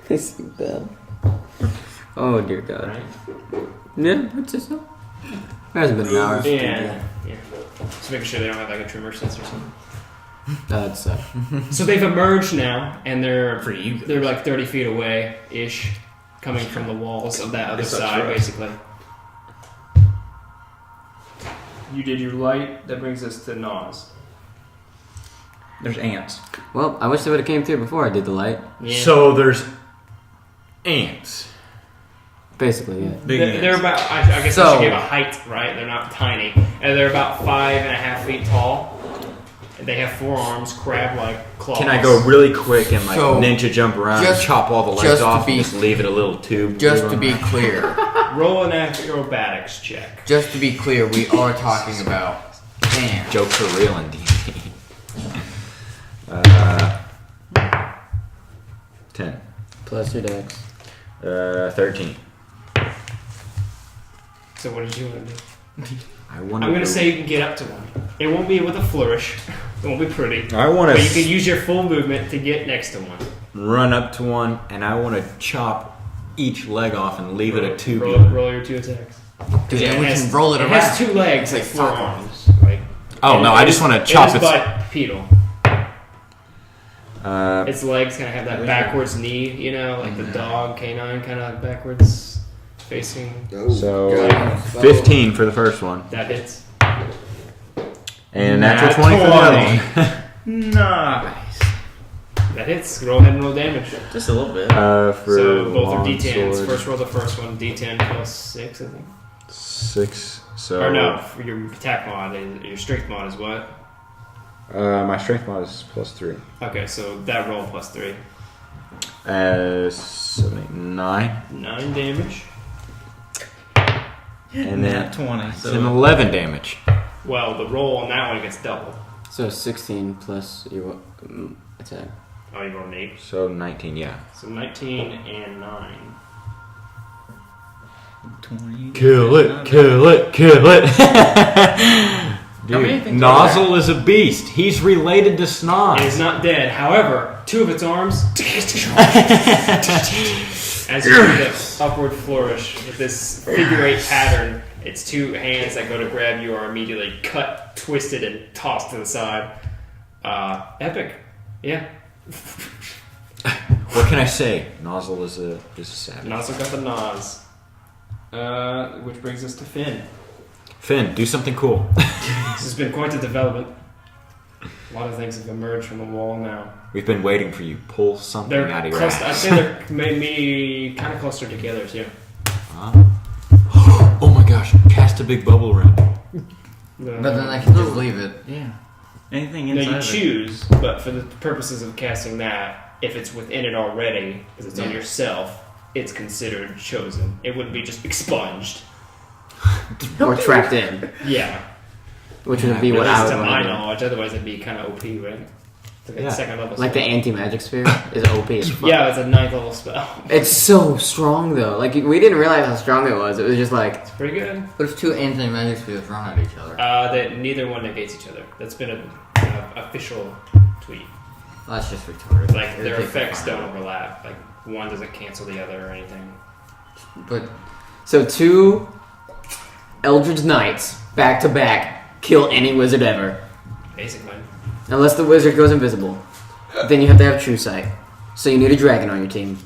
I see them. Oh dear God. Right? Yeah, what's this now? It hasn't been an hour. Yeah. Just making sure they don't have like a tremor sense or something. That's So they've emerged now, and they're For you. they're like 30 feet away-ish, coming from the walls of that other Guess that's side, right. basically. You did your light. That brings us to Nas. There's ants. well, I wish they would have came through before I did the light. Yeah. So there's ants. Basically, yeah. Big They're ants. about, I guess I So- should give a height, right? They're not tiny. And they're about 5.5 feet tall. And they have 4 arms, crab-like claws. Can I go really quick and like So, ninja jump around and just- chop all the legs just to off be- and just leave it a little tube? Just to be clear, Roll an acrobatics check. we are talking about ants. Jokes are real in D&D. 10. Plus your dex. 13. So what did you want to do? I'm I'm going to say you can get up to one. It won't be with a flourish. It won't be pretty. I want But you can to use your full movement to get next to one. run up to one and I want to chop each leg off and leave it a tube. Roll your 2 attacks. Dude, Yeah, and we it has- can roll it around. It has 2 legs and It's 4 like arms. Like, Oh and no, it I just is- want to chop it its. is bipedal. Uh, Its legs kind of have that backwards knee, you know, like the dog canine kind of backwards facing. so God. 15 for the first one, That hits. and natural 20 for the other one. Nice. That hits. Roll ahead and roll damage. Just a little bit. For So both are long D10s. sword, First roll the first one, D10 plus 6, I think. 6. So Or no, for your attack mod, your strength mod is what? my strength mod is plus 3. Okay, so that roll plus 3. 7, 8, 9, 9 damage. and Nat then 20. it's an So 11 damage. Well, the roll on that one gets double. So 16 plus your attack. Oh, you rolled an 8. So 19, yeah. So 19 and 9. 20. Kill it, kill it, kill it. How many Dude, things Nozzle is a beast. He's related to Snoz. It is not dead. However, 2 of its arms, as you do the upward flourish with this figure 8 pattern, its 2 hands that go to grab you are immediately cut, twisted, and tossed to the side. Epic. Yeah. What can I say? Nozzle is a savage. And also got the Nas. Which brings us to Finn. Finn, do something cool. This has been quite a development. A lot of things have emerged from the wall now. We've been waiting for you. Pull something They're out of your I'd ass. say they're maybe kind of clustered together too. Oh my gosh, cast a big bubble around. But then I can just leave it. Yeah. Anything No, inside you of it. choose, but for the purposes of casting that, if it's within it already, because it's on Yeah. yourself, it's considered chosen. It wouldn't be just expunged. Or trapped in. Yeah. Which would be At what I least would to my want to do. knowledge, otherwise it'd be kind of OP, right? It's like Yeah. a second level Like the spell. anti-magic sphere is OP as fuck. Yeah, it's a 9th level spell. It's so strong though. Like we didn't realize how strong it was. It was just like It's pretty good. There's 2 anti-magic spheres run at each other. That neither one negates each other. That's been an official tweet. That's just retarded. Like It'll their take effects forever. don't overlap. Like one doesn't cancel the other or anything. But so 2 Eldritch Knights back to back kill any wizard ever, Basically. unless the wizard goes invisible. Then you have to have True Sight. So you need a dragon on your team.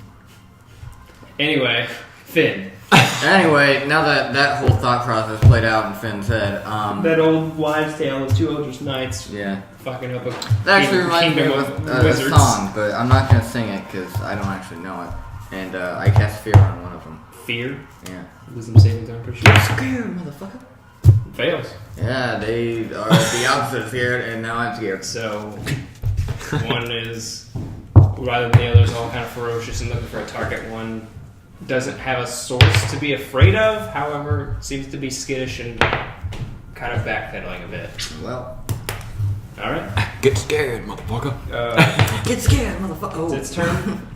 Anyway, Finn. Anyway, now that whole thought process played out in Finn's head, That old wives' tale of 2 Eldritch Knights yeah. fucking up a That actually reminds me kingdom of a wizards. song, but I'm not gonna sing it because I don't actually know it. And I cast fear on one of them. Fear. Yeah. Wisdom saving throw, pretty sure. Scared, motherfucker. Fails. Yeah, they are the opposite of scared, and now I'm scared. So one is rather than the others all kind of ferocious and looking for a target. One doesn't have a source to be afraid of, however, seems to be skittish and kind of backpedaling a bit. Well, Alright. Get scared, motherfucker. get scared, motherfucker. It's its turn.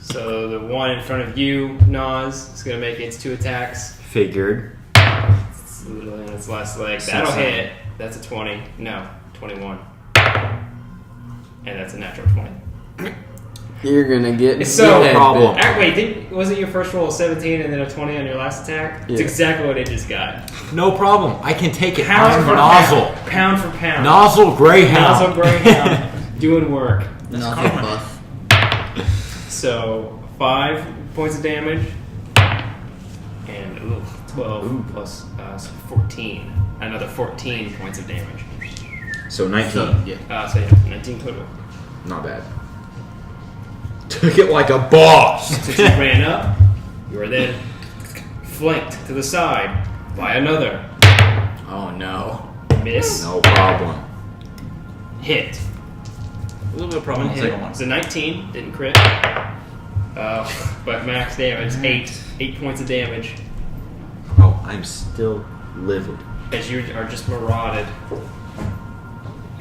So the one in front of you, Nas, is going to make its 2 attacks. Figured. It's literally on its last leg. That'll hit. That's a 20. No, 21. And that's a natural 20. You're gonna get So, head problem. bit. Wait, wasn't your first roll a 17 and then a 20 on your last attack? It's Yeah. exactly what it just got. No problem. I can take it. Pound I'm for nozzle. pound. Pound for pound. Nozzle Greyhound. Nozzle Greyhound. Doing work. Nothing common. buff. So, 5 points of damage. And 12 plus 14. Another 14 points of damage. So 19. So, yeah. So yeah, 19 total. Not bad. Took it like a boss. Since you ran up, you are then flanked to the side by another. Oh no. Miss. No problem. Hit. A little bit of problem One with the hit. second one. It's a 19. Didn't crit. But max damage, 8. 8 points of damage. Oh, I'm still livid. As you are just marauded.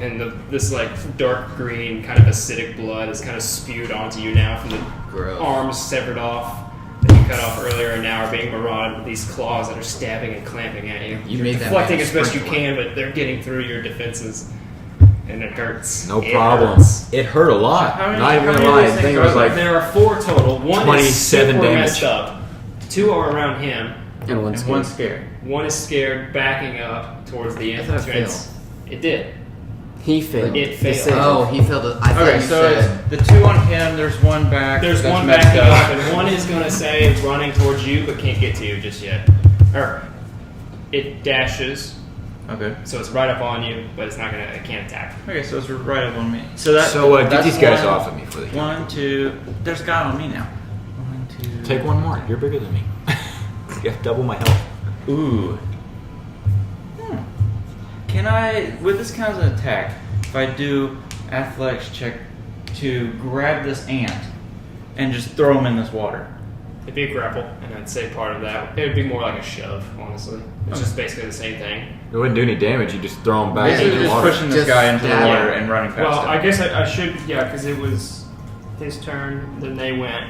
And this like dark green kind of acidic blood is kind of spewed onto you now from the Gross. arms severed off that you cut off earlier and now are being marauded with these claws that are stabbing and clamping at you. You You're made that deflecting man as best you sprinkler. can, but they're getting through your defenses. And it hurts. No It problem. hurts. It hurt a lot. Not even gonna lie. I think it was like there are 4 total. One 27 is super damage. messed up. 2 are around him. And one's And one's scared. One is scared, backing up towards the I thought it entrance. It did. He failed. It failed. The save. Oh, he failed it. I thought Okay, you so said. it's the 2 on him. There's one back. There's that's one messed backing up, up. and one is going to say running towards you, but can't get to you just yet. Or it dashes, Okay. so it's right up on you, but it's not gonna. It can't attack. Okay, so it's right up on me. So that. get that's these guys one, off of me for the 1, 2. There's a guy on me now. 1, 2. Take one more. You're bigger than me. You have double my health. Ooh. Can I, with this kind of attack, if I do athletics check to grab this ant and just throw him in this water? It'd be a grapple, and I'd say part of that. It would be more like a shove, honestly. It's just basically the same thing. It wouldn't do any damage. You just throw them back Basically into the just water. pushing this Just guy into the stab water him. and running past Well, him. I guess I should, yeah, because it was his turn, then they went.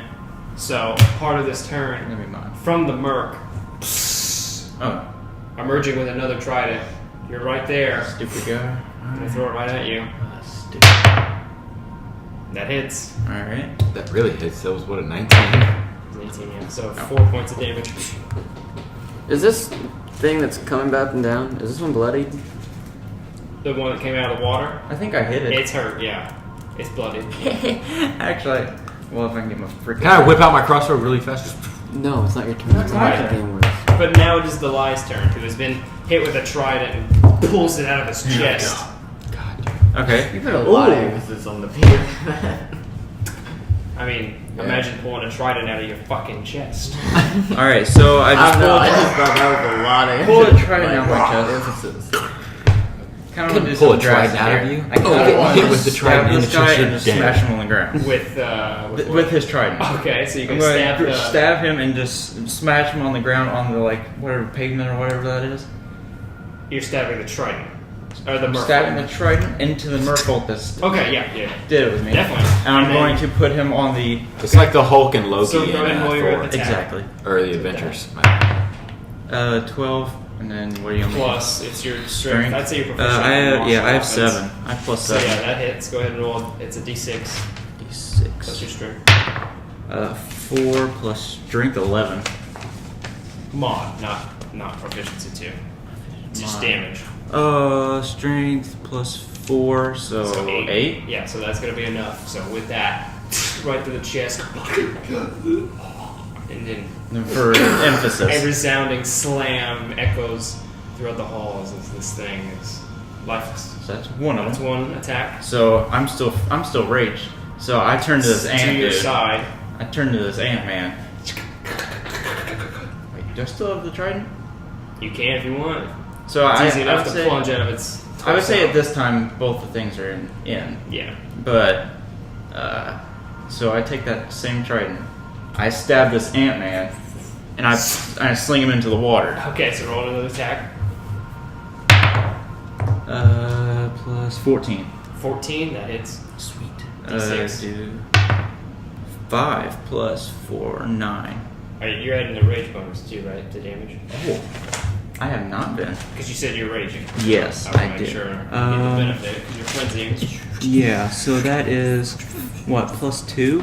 So part of this turn That'd be mine. from the Merc, Oh, emerging with another trident. You're right there. stupid guy. I'm gonna throw it right at you. Stupid. That hits. Alright. That really hits. That was what, a 19? 18, yeah. So 4 points of damage. Is this thing that's coming back and down? Is this one bloody? The one that came out of the water, I think I hit it. it's hurt. Yeah, it's bloody. Actually, well, if I can get my freaking. Can I whip out my crossbow really fast? No, it's not your turn. That's It's my not the turn. game works. But now it is the Lie's turn, who has been hit with a trident and pulls it out of his chest. God. Okay. You put a lot of emphasis on the Peter. I mean, Yeah. imagine pulling a trident out of your fucking chest. Alright, so I I just don't know. I pulled. just thought that was a lot of Pull a emphasis. trident out my chest. Emphasis. Kind Couldn't of pull a trident out of you? I Oh, kind hit with the trident this and guy it's and just just dead. smash him on the ground With with what? his trident. Okay, so you I'm can going stab to the. stab him and just smash him on the ground on the whatever pavement or whatever that is. You're stabbing the trident. Or the merfolk. Stabbing the trident into the merfolk that Okay, yeah. did it with me. Definitely. And I'm And then- going to put him on the It's like the Hulk and Loki So go in ahead and roll your Thor. attack. exactly 'Avengers. 12 and then what do you want? Plus, it's your strength. I'd say you're proficient. I in have martial I have offense. 7. I have plus So 7. yeah, that hits. Go ahead and roll. It's a d6 plus D6. your strength. 4 plus strength 11. Mod, not proficiency too. It's just Mod. damage. Strength plus 4, so 8. Yeah, so that's gonna be enough. So with that, right to the chest, And then For a emphasis. resounding slam echoes throughout the halls as this thing is lifeless. So that's one of That's them. one attack. So I'm still raged. So I turn to this To ant your dude. side. I turn to this ant man. Wait, do I still have the trident? You can if you want. So It's I easy would enough to say plunge out of its. I would say torso. at this time both the things are in. Yeah. But so I take that same trident. I stab this ant man, and I sling him into the water. Okay, so roll another attack. Plus 14. 14, that hits. Sweet. D6. Do 5 plus 4, 9. Alright, you're adding the rage bonus too, right? To damage? Oh, I have not been. Because you said you're raging. Yes, I want I to make did. sure you get the benefit because you're frenzying. Yeah, so that is what, plus 2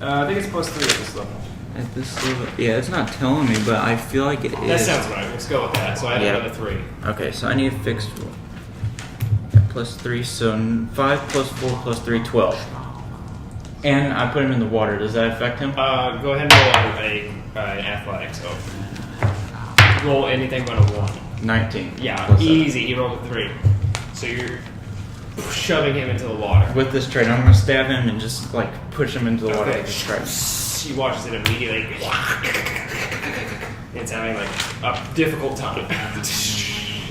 I think it's plus 3 at this level. at this level? Yeah, it's not telling me, but I feel like it is. That sounds right. Let's go with that. So I add Yeah. another 3. Okay, so I need a fixed plus 3, so 5 plus 4 plus 3, 12. And I put him in the water. Does that affect him? Go ahead and roll an athletics. So roll anything but a 1. 19. Yeah, Plus seven. easy. He rolled a 3. So you're shoving him into the water. With this trident, I'm gonna stab him and just like push him into the water Okay. with this trident. She watches it immediately. It's having like a difficult time.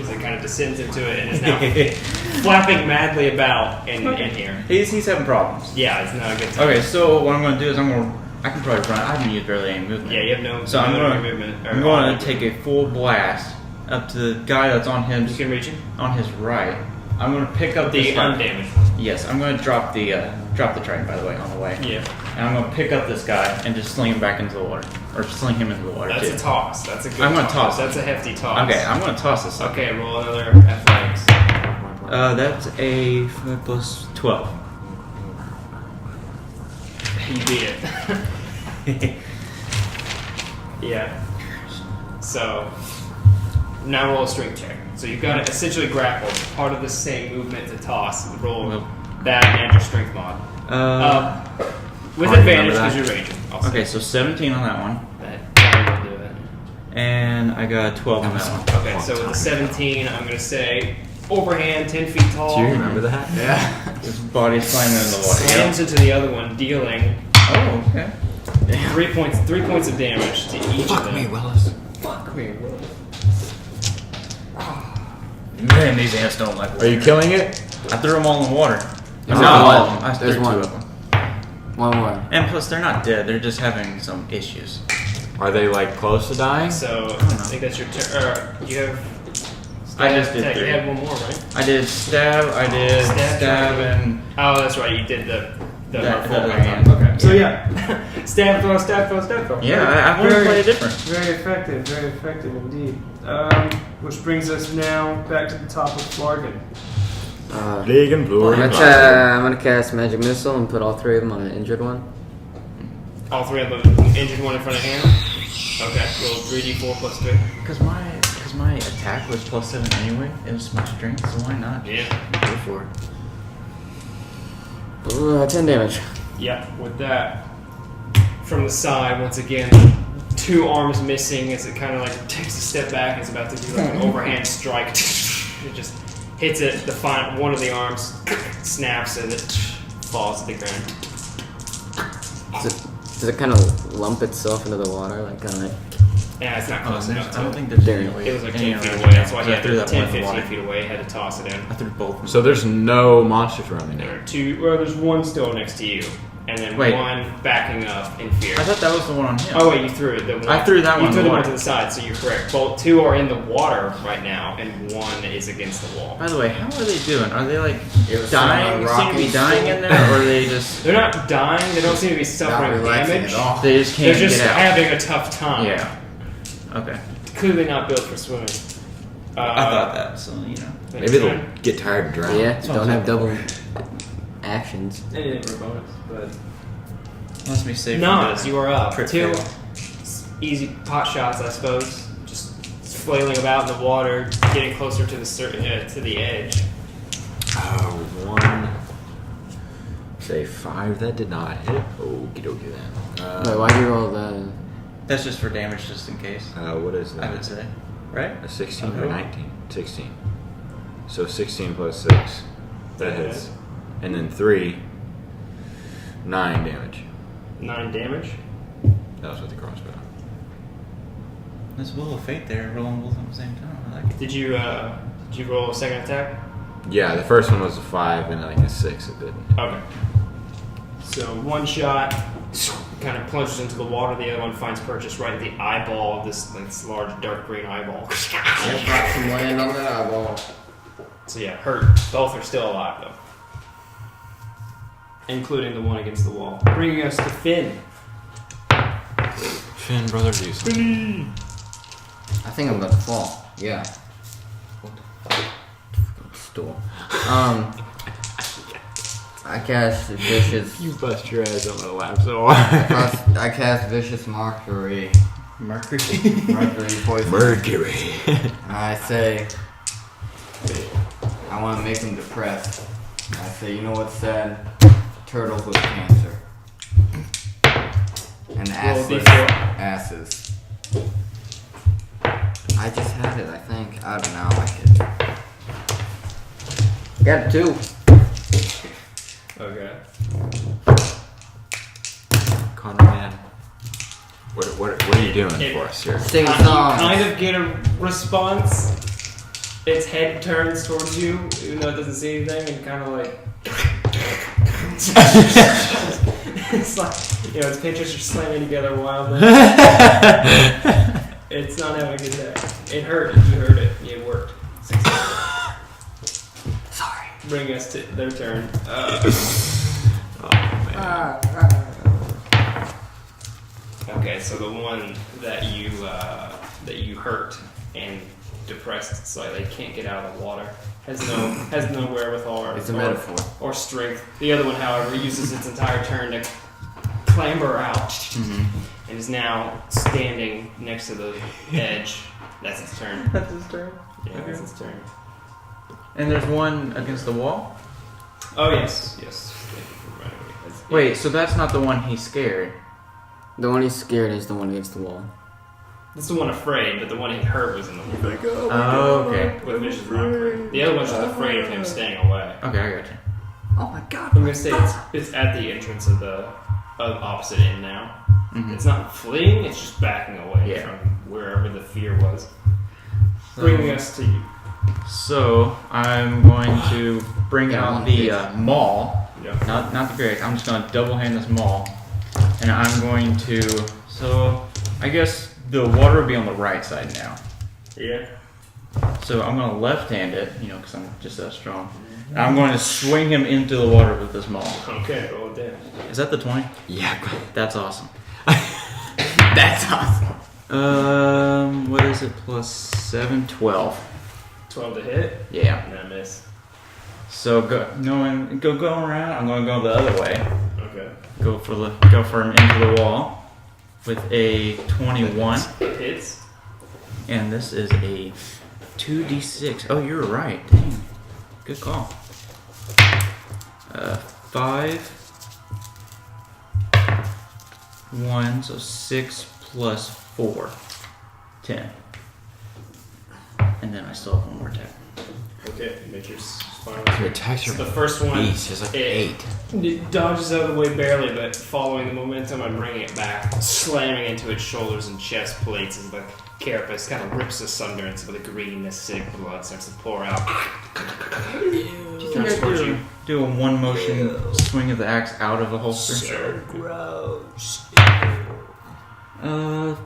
As it kind of descends into it and is now flapping madly about in here. He's having problems. Yeah, it's not a good time. Okay, so what I'm gonna do is I can probably run. I haven't used barely any movement. Yeah, you have no. So I'm no gonna movement. I'm going to take a full blast up to the guy that's on You can reach him. on his right. I'm gonna pick up The this guy. undamaged one. Yes, I'm gonna drop the trident by the way on the way. Yeah, And I'm gonna pick up this guy and just sling him back into the water, or sling him into the water that's too. a toss. That's a good. I'm gonna toss. That's a hefty toss. Okay, I'm gonna toss this. Okay, roll another athletics. That's a 5 plus 12. You beat it. Yeah. So now roll a strength check. So you've got to essentially grapple. Part of the same movement to toss. Roll Well, that and your strength mod. With Hard to advantage remember because that. you're raging. I'll say. Okay, so 17 on that one, That will do it. and I got 12 on that one. Okay, so with the 17, I'm going to say overhand, 10 feet tall. Do you remember that? Yeah. His body's slamming in the water. Slams into the other one, dealing Oh, okay. 3 points of damage to each of Fuck them. me, Willis. Fuck me, Willis. Man, these ants don't like water. Are you killing it? I threw them all in the water. There's Not one. all of them. I There's threw one. 2 of them. One more. And plus, they're not dead. They're just having some issues. Are they like close to dying? So, I think that's your turn. You have. I just did attack. You 3. had one more, right? I did stab, I did Stab, stab, and Oh, that's right. You did the That- full that- hand. yeah. Okay. So yeah, stab throw, stab throw, stab throw. yeah, I want to Very- play it different. Very effective indeed. Which brings us now back to the top of Flargan. Big and blue. I'm gonna cast Magic Missile and put all 3 of them on an injured one. All 3 of them injured one in front of hand. Okay, roll 3d4 plus 3. Because my attack was plus 7 anyway. It was my strength, so why not? Yeah. Go for it. 10 damage. Yep. With that, from the side, once again, 2 arms missing as it kind of like takes a step back. It's about to do like an overhand strike. It just hits it. One of the arms snaps and it falls to the ground. Does it kind of lump itself into the water? Like, kind of like. Yeah, it's not close enough I to don't it. think there's There. any way. It was like any 10 feet way away. That's why he I had threw to that 10, one in the 15 water. feet away. Had to toss it in. I threw both. So there's no monsters running There there. are 2. Well, there's one still next to you, and then Wait. one backing up in fear. I thought that was the one on him. Oh wait, you threw it. The one, I threw that one You in threw the the one water. to the side, so you're correct. Both 2 are in the water right now, and 1 is against the wall. By the way, how are they doing? Are they like It was dying? some, Seem to be rocky dying soul. in there, or are they just They're not dying. They don't seem to be Not suffering relaxing damage. at all. they just They're can't just get out? having a tough time. Yeah. Okay. Clearly not built for swimming. I thought that. So you know. Maybe they'll get tired and drown. Yeah, don't have double actions. They didn't bonus, but Let's be safe. Nas, you are up. Crit 2 fail. easy pot shots, I suppose. Just flailing about in the water, getting closer to the edge. 1. Say 5. That did not hit. Okie dokie then. Wait, why'd you roll the. That's just for damage, just in case. What is I that? would say, right? A 16 Okay. or 19? 16. So 16 plus 6. That hits. And then 3, 9 damage. 9 damage. That was with the crossbow. There's a Will of Fate there, rolling both at the same time. I like it. Did you roll a second attack? Yeah, the first one was a 5 and like a 6. It didn't. Okay. So one shot kind of plunges into the water. The other one finds purchase right at the eyeball of this large dark green eyeball. Yep, got some land on that eyeball. So yeah, hurt. Both are still alive though, including the one against the wall. Bringing us to Finn. Finn, brother, do something. I think I'm about to fall. Yeah. Store. I cast vicious. You bust your ass, I'm gonna laugh so hard. I cast vicious Mercury. Mercury. Mercury poison. Mercury. And I say, I want to make them depressed. I say, you know what's sad? Turtles with cancer. And assless asses. I just had it, I think. I don't know. Got a 2. Okay. Connor, man. What are you doing for us here? Sing You songs. kind of get a response. Its head turns towards you, even though it doesn't see anything, and kind of like. It's like, its pitches are slamming together wildly. It's not having a good day. It hurt. You heard it. It worked. Sorry. Bring us to their turn. Okay, so the one that you hurt and depressed slightly can't get out of the water. Has no wherewithal It's a metaphor. or strength. The other one, however, uses its entire turn to clamber out and is now standing next to the edge. That's its turn. That's his turn. Yeah, that's its turn. And there's one against the wall? Oh yes. Thank you for reminding me. Wait, so that's not the one he's scared. The one he's scared is the one against the wall. That's the one afraid, but the one he hurt was in the wall. Oh, okay. With vicious mockery. The other one's just afraid of him staying away. Okay, I got you. Oh my god. I'm gonna say it's at the entrance of the opposite end now. Mhm. It's not fleeing; it's just backing away from wherever the fear was. Bringing us to you. So I'm going to bring out the maul, Yeah. not the greg. I'm just going to double hand this maul, and I'm going to. So I guess the water will be on the right side now. Yeah. So I'm going to left hand it, because I'm just that strong. And I'm going to swing him into the water with this maul. Okay. Roll it down. Is that the 20? Yeah. That's awesome. That's awesome. What is it? Plus 7, 12. 12 to hit. Yeah. And I miss. So going around. I'm going to go the other way. Okay. Go for him into the wall with a 21, It hits. and this is a 2d6. Oh, you're right. Dang, good call. 5, 1, so 6 plus 4, 10, and then I still have one more attack. Okay. Make your final. Your attacks So are the first one. beast. It's like it 8. It dodges out of the way barely, but following the momentum, I'm bringing it back, slamming into its shoulders and chest plates as the carapace kind of rips asunder and some of the green acidic blood starts to pour out. Do you think I do a one motion swing of the axe out of the holster? So gross.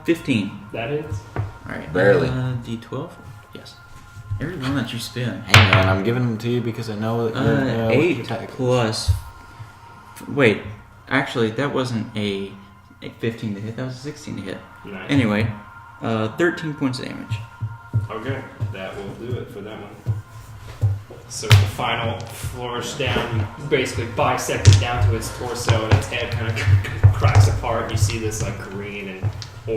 15. That is. Alright. Barely. D12? Yes. Every one that you spin. Hang on, I'm giving them to you because I know that you're 8 attack. plus. Wait, actually, that wasn't a 15 to hit. That was a 16 to hit. Nice. Anyway, 13 points of damage. Okay, that will do it for that one. So the final flourish down, you basically bisect it down to its torso, and its head kind of cracks apart. You see this like green and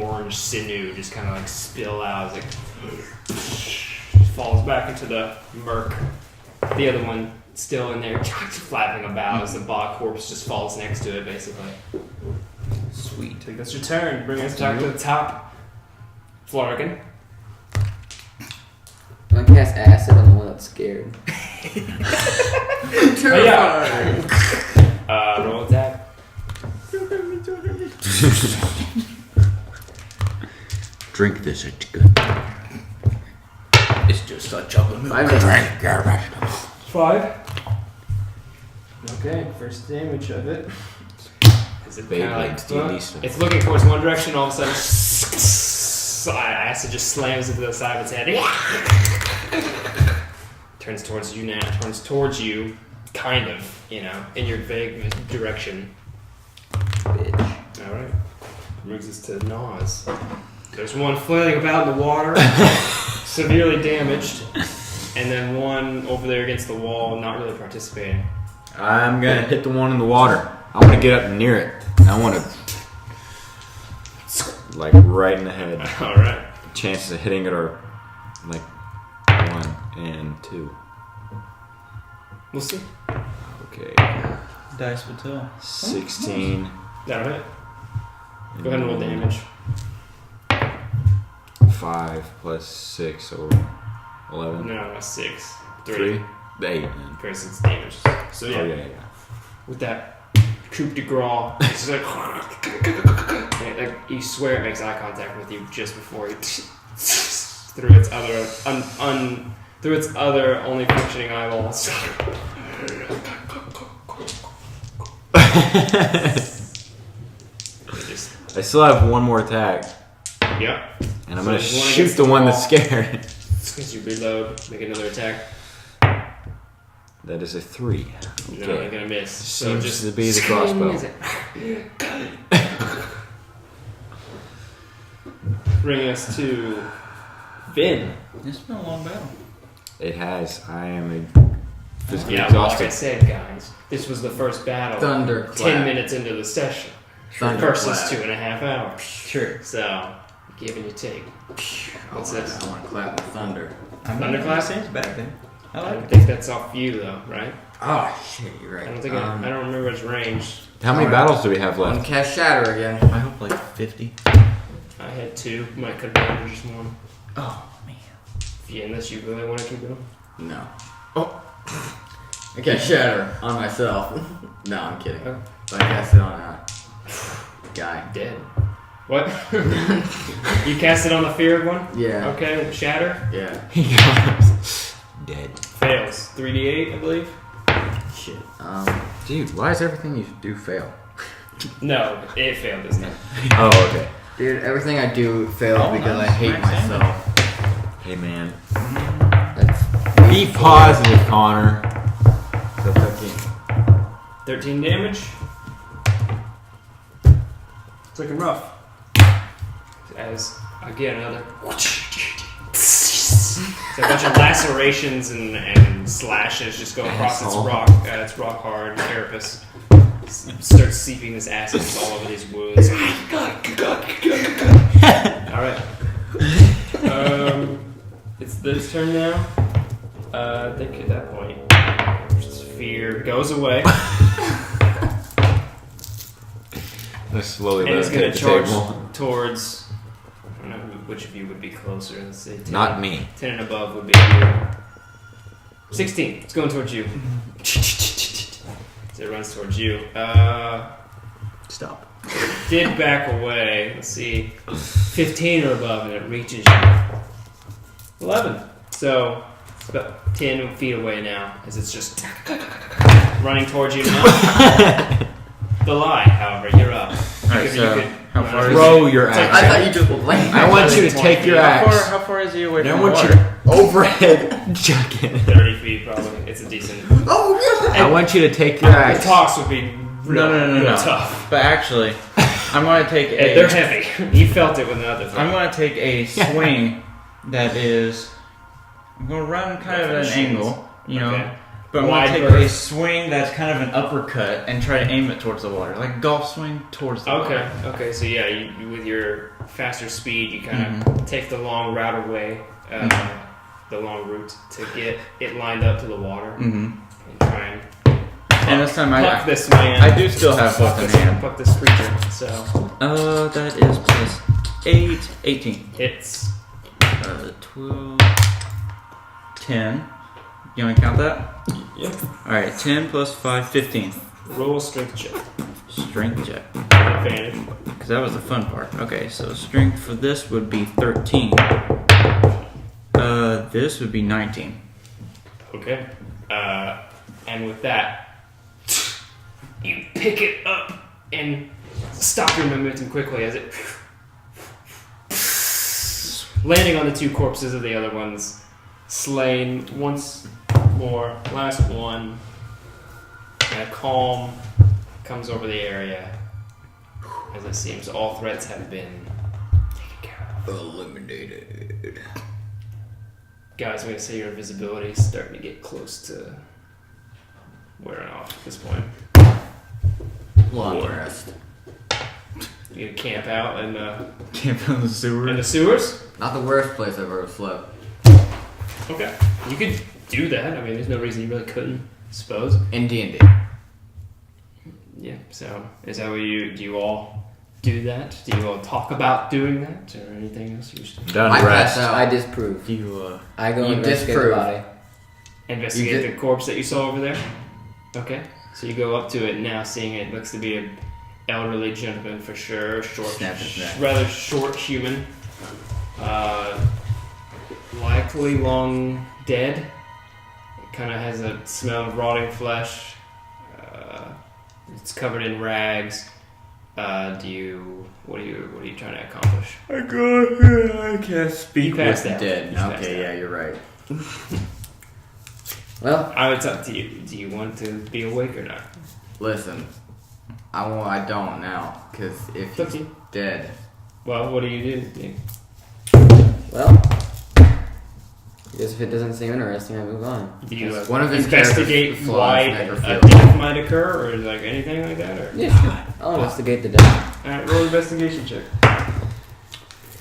orange sinew just kind of like spill out as it falls back into the murk. The other one still in there, flapping about as the bog corpse just falls next to it, basically. Sweet. I think that's your turn. Bring us back to the top. Florgan. I'm gonna cast acid on the one that's scared. Oh, yeah. Roll attack. Drink this, it's good. It's just a chocolate milk. 5. Okay, first damage of it. Is it kinda Like D&D stuff. it's looking towards one direction, all of a sudden, acid just slams into the side of its head. Turns towards you now. Turns towards you, kind of, in your vague direction. Bitch. All right. Moves us to Nas. There's one flailing about in the water, severely damaged, and then one over there against the wall, not really participating. I'm gonna hit the one in the water. I want to get up near it. I want to, like, right in the head. All right. Chances of hitting it are like 1 and 2. We'll see. Okay. Dice will tell. 16. That'll hit. Go ahead and roll damage. 5 plus 6, so 11. No, 6. 3. 3? 8 then. For 6 damage. So yeah, Oh, yeah. with that coup de grace, it's just like you swear it makes eye contact with you just before it through its other only functioning eyeballs. I still have one more attack, Yep. and I'm So gonna there's one shoot against the the one wall. that's scared. As you reload, make another attack. That is a 3. No, you're gonna miss. So Seems just to be the crossbow. Bring us to Vin. It's been a long battle. It has. I am physically Yeah, well, like I exhausted. said, guys, this was the first battle. Thunderclap. 10 minutes into the session versus Thunderclap. 2.5 hours. True. So, give and you take. What's this? I want to clap with thunder. Thunderclap? Seems bad thing. I I like don't it. think that's off you though, right? Oh shit, you're right. I don't think I don't remember its range. How many Alright. battles do we have I'm left? cast shatter again. I hope like 50. I had 2. Might could have been just one. Oh man. Yeah, unless you really want to keep going. No. Oh. I cast shatter on myself. No, I'm kidding. Oh. But I cast it on a guy. Dead. What? You cast it on the feared one? Yeah. Okay, shatter. Yeah. Dead. Fails. 3d8, I believe. Shit. Dude, why is everything you do fail? No, it failed this time. Oh, okay. Dude, everything I do fails Oh, because nice. I hate Nice myself. Hey, man. That's Be positive, Connor. so 13. 13 damage. It's looking rough. As again another. It's a bunch of lacerations and slashes just go across its rock hard carapace. Starts seeping this acid all over these wounds. Alright. It's this turn now. I think at that point, fear goes away. Let's slowly And let it's it going hit to the charge table. towards. I don't know which of you would be closer. Let's say 10, Not me. 10 and above would be you. 16. It's going towards you. So it runs towards you. Stop. Did back away. Let's see. 15 or above, and it reaches you. 11. So it's about 10 feet away now, as it's just running towards you now. The lie, however, you're up. Alright, so how far is Throw your It's like- I axe. thought you just were playing. I want you to take your axe. How far is he away And I from want the you water? to overhead chuck it. 30 feet, probably. It's a decent. Oh yeah. I want you to take your The axe. toss would be real, real No. tough. But actually, I'm going to take They're heavy. You felt it with the other thing. I'm going to take a swing that is. I'm going to run kind of at an angle, you know. Okay. But I'm Wide going to take a berth. swing that's kind of an uppercut and try to aim it towards the water. Like a golf swing towards the water. Okay, so yeah, you with your faster speed, you kind of take the long route away, the long route to get it lined up to the water Mm-hmm. and try and And and this time Puck this man. I do still have both in hand. Puck this creature. So That is plus 8, 18. hits. 12, 10. You want to count that? Yep. Alright, 10 plus 5, 15. Roll strength check. Strength check. Advantage. Because that was the fun part. Okay, so strength for this would be 13. This would be 19. Okay. And with that, you pick it up and stop your momentum quickly as it landing on the two corpses of the other ones, slain once more. Last one. And a calm comes over the area as it seems all threats have been taken care of. Eliminated. Guys, I'm gonna say your invisibility is starting to get close to wearing off at this point. Long rest. You gonna camp out in Camp in the sewer. the sewers? Not the worst place I've ever slept. Okay. You could do that. I mean, there's no reason you really couldn't, I suppose. In D&D. Yeah, so is that what do you all do that? Do you all talk about doing that or anything else? You should Done I rest. pass out. I disprove. You, I go You investigate the disprove. body. investigate You the corpse that you saw over there? Okay. So you go up to it now, seeing it looks to be an elderly gentleman for sure. Snap his neck. Rather short human. Likely long dead. Kind of has a smell of rotting flesh. It's covered in rags. What are you trying to accomplish? I can't speak. You passed out. Dead. You passed Okay, out. yeah, you're right. Well, It's up to you. Do you want to be awake or not? Listen, I don't now, because if It's up he's to you. dead, Well, what do you do? well. I guess if it doesn't seem interesting, I move on. Do you one of his investigate characters why flies a Necrofield. death might occur or like anything like that? Or? Yeah, sure. I'll investigate the death. Alright, roll investigation check.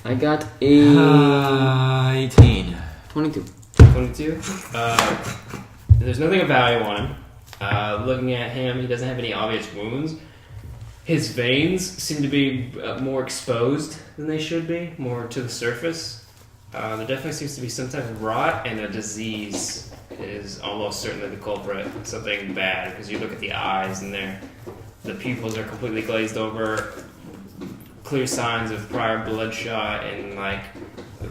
I got a 18. 22. 22. There's nothing of value on him. Looking at him, he doesn't have any obvious wounds. His veins seem to be more exposed than they should be, more to the surface. There definitely seems to be some type of rot, and a disease is almost certainly the culprit. Something bad, because you look at the eyes, and the pupils are completely glazed over. Clear signs of prior bloodshot and like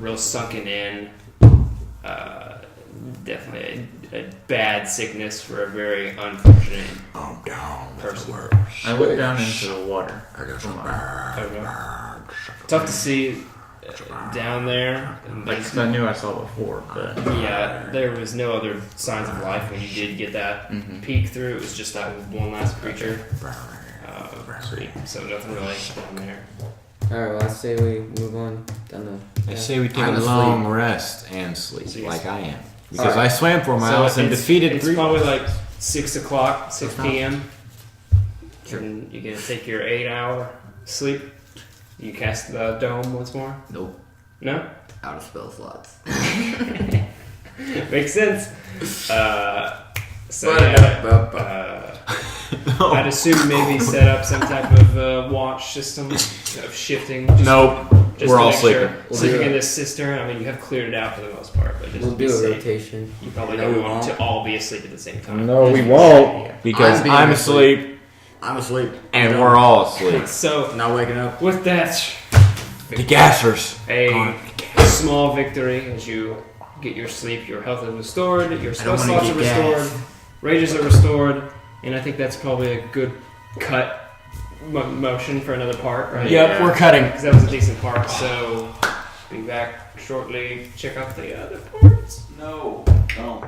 real sunken in. Definitely a bad sickness for a very unfortunate I'm down. person. I look down into the water. I got some Tough to see down there. And Like, there's 'cause I knew I saw before, but yeah, there was no other signs of life when you did get that peek through. It was just that one last creature. So nothing really down there. Alright, well, I say we move on down the. I say we take I'm a asleep. long rest and sleep, So you like sleep. I am. Because Alright. I swam 4 miles and it's, defeated it's 3. probably like 6 o'clock, 6 p.m. And you're going to take your 8-hour sleep. You cast the dome once more? nope, No? out of spell slots. Makes sense. So I'd assume maybe set up some type of watch system of shifting. Nope. Just We're to all make sure. sleeping. Sleeping in this cistern. I mean, you have cleared it out for the most part, but just We'll to be do a safe, rotation. you probably No, don't we want to won't. all be asleep at the same time. No, we Yeah. won't. Because I'm being I'm asleep. asleep I'm asleep. and Done. we're all asleep. So Not waking up. with that, The gassers. a small victory as you get your sleep, your health is restored, your spell don't wanna slots are get restored, gas. rages are restored, and I think that's probably a good cut motion for another part, right? Yep, we're cutting. Because that was a decent part, so be back shortly. Check out the other parts. No, don't.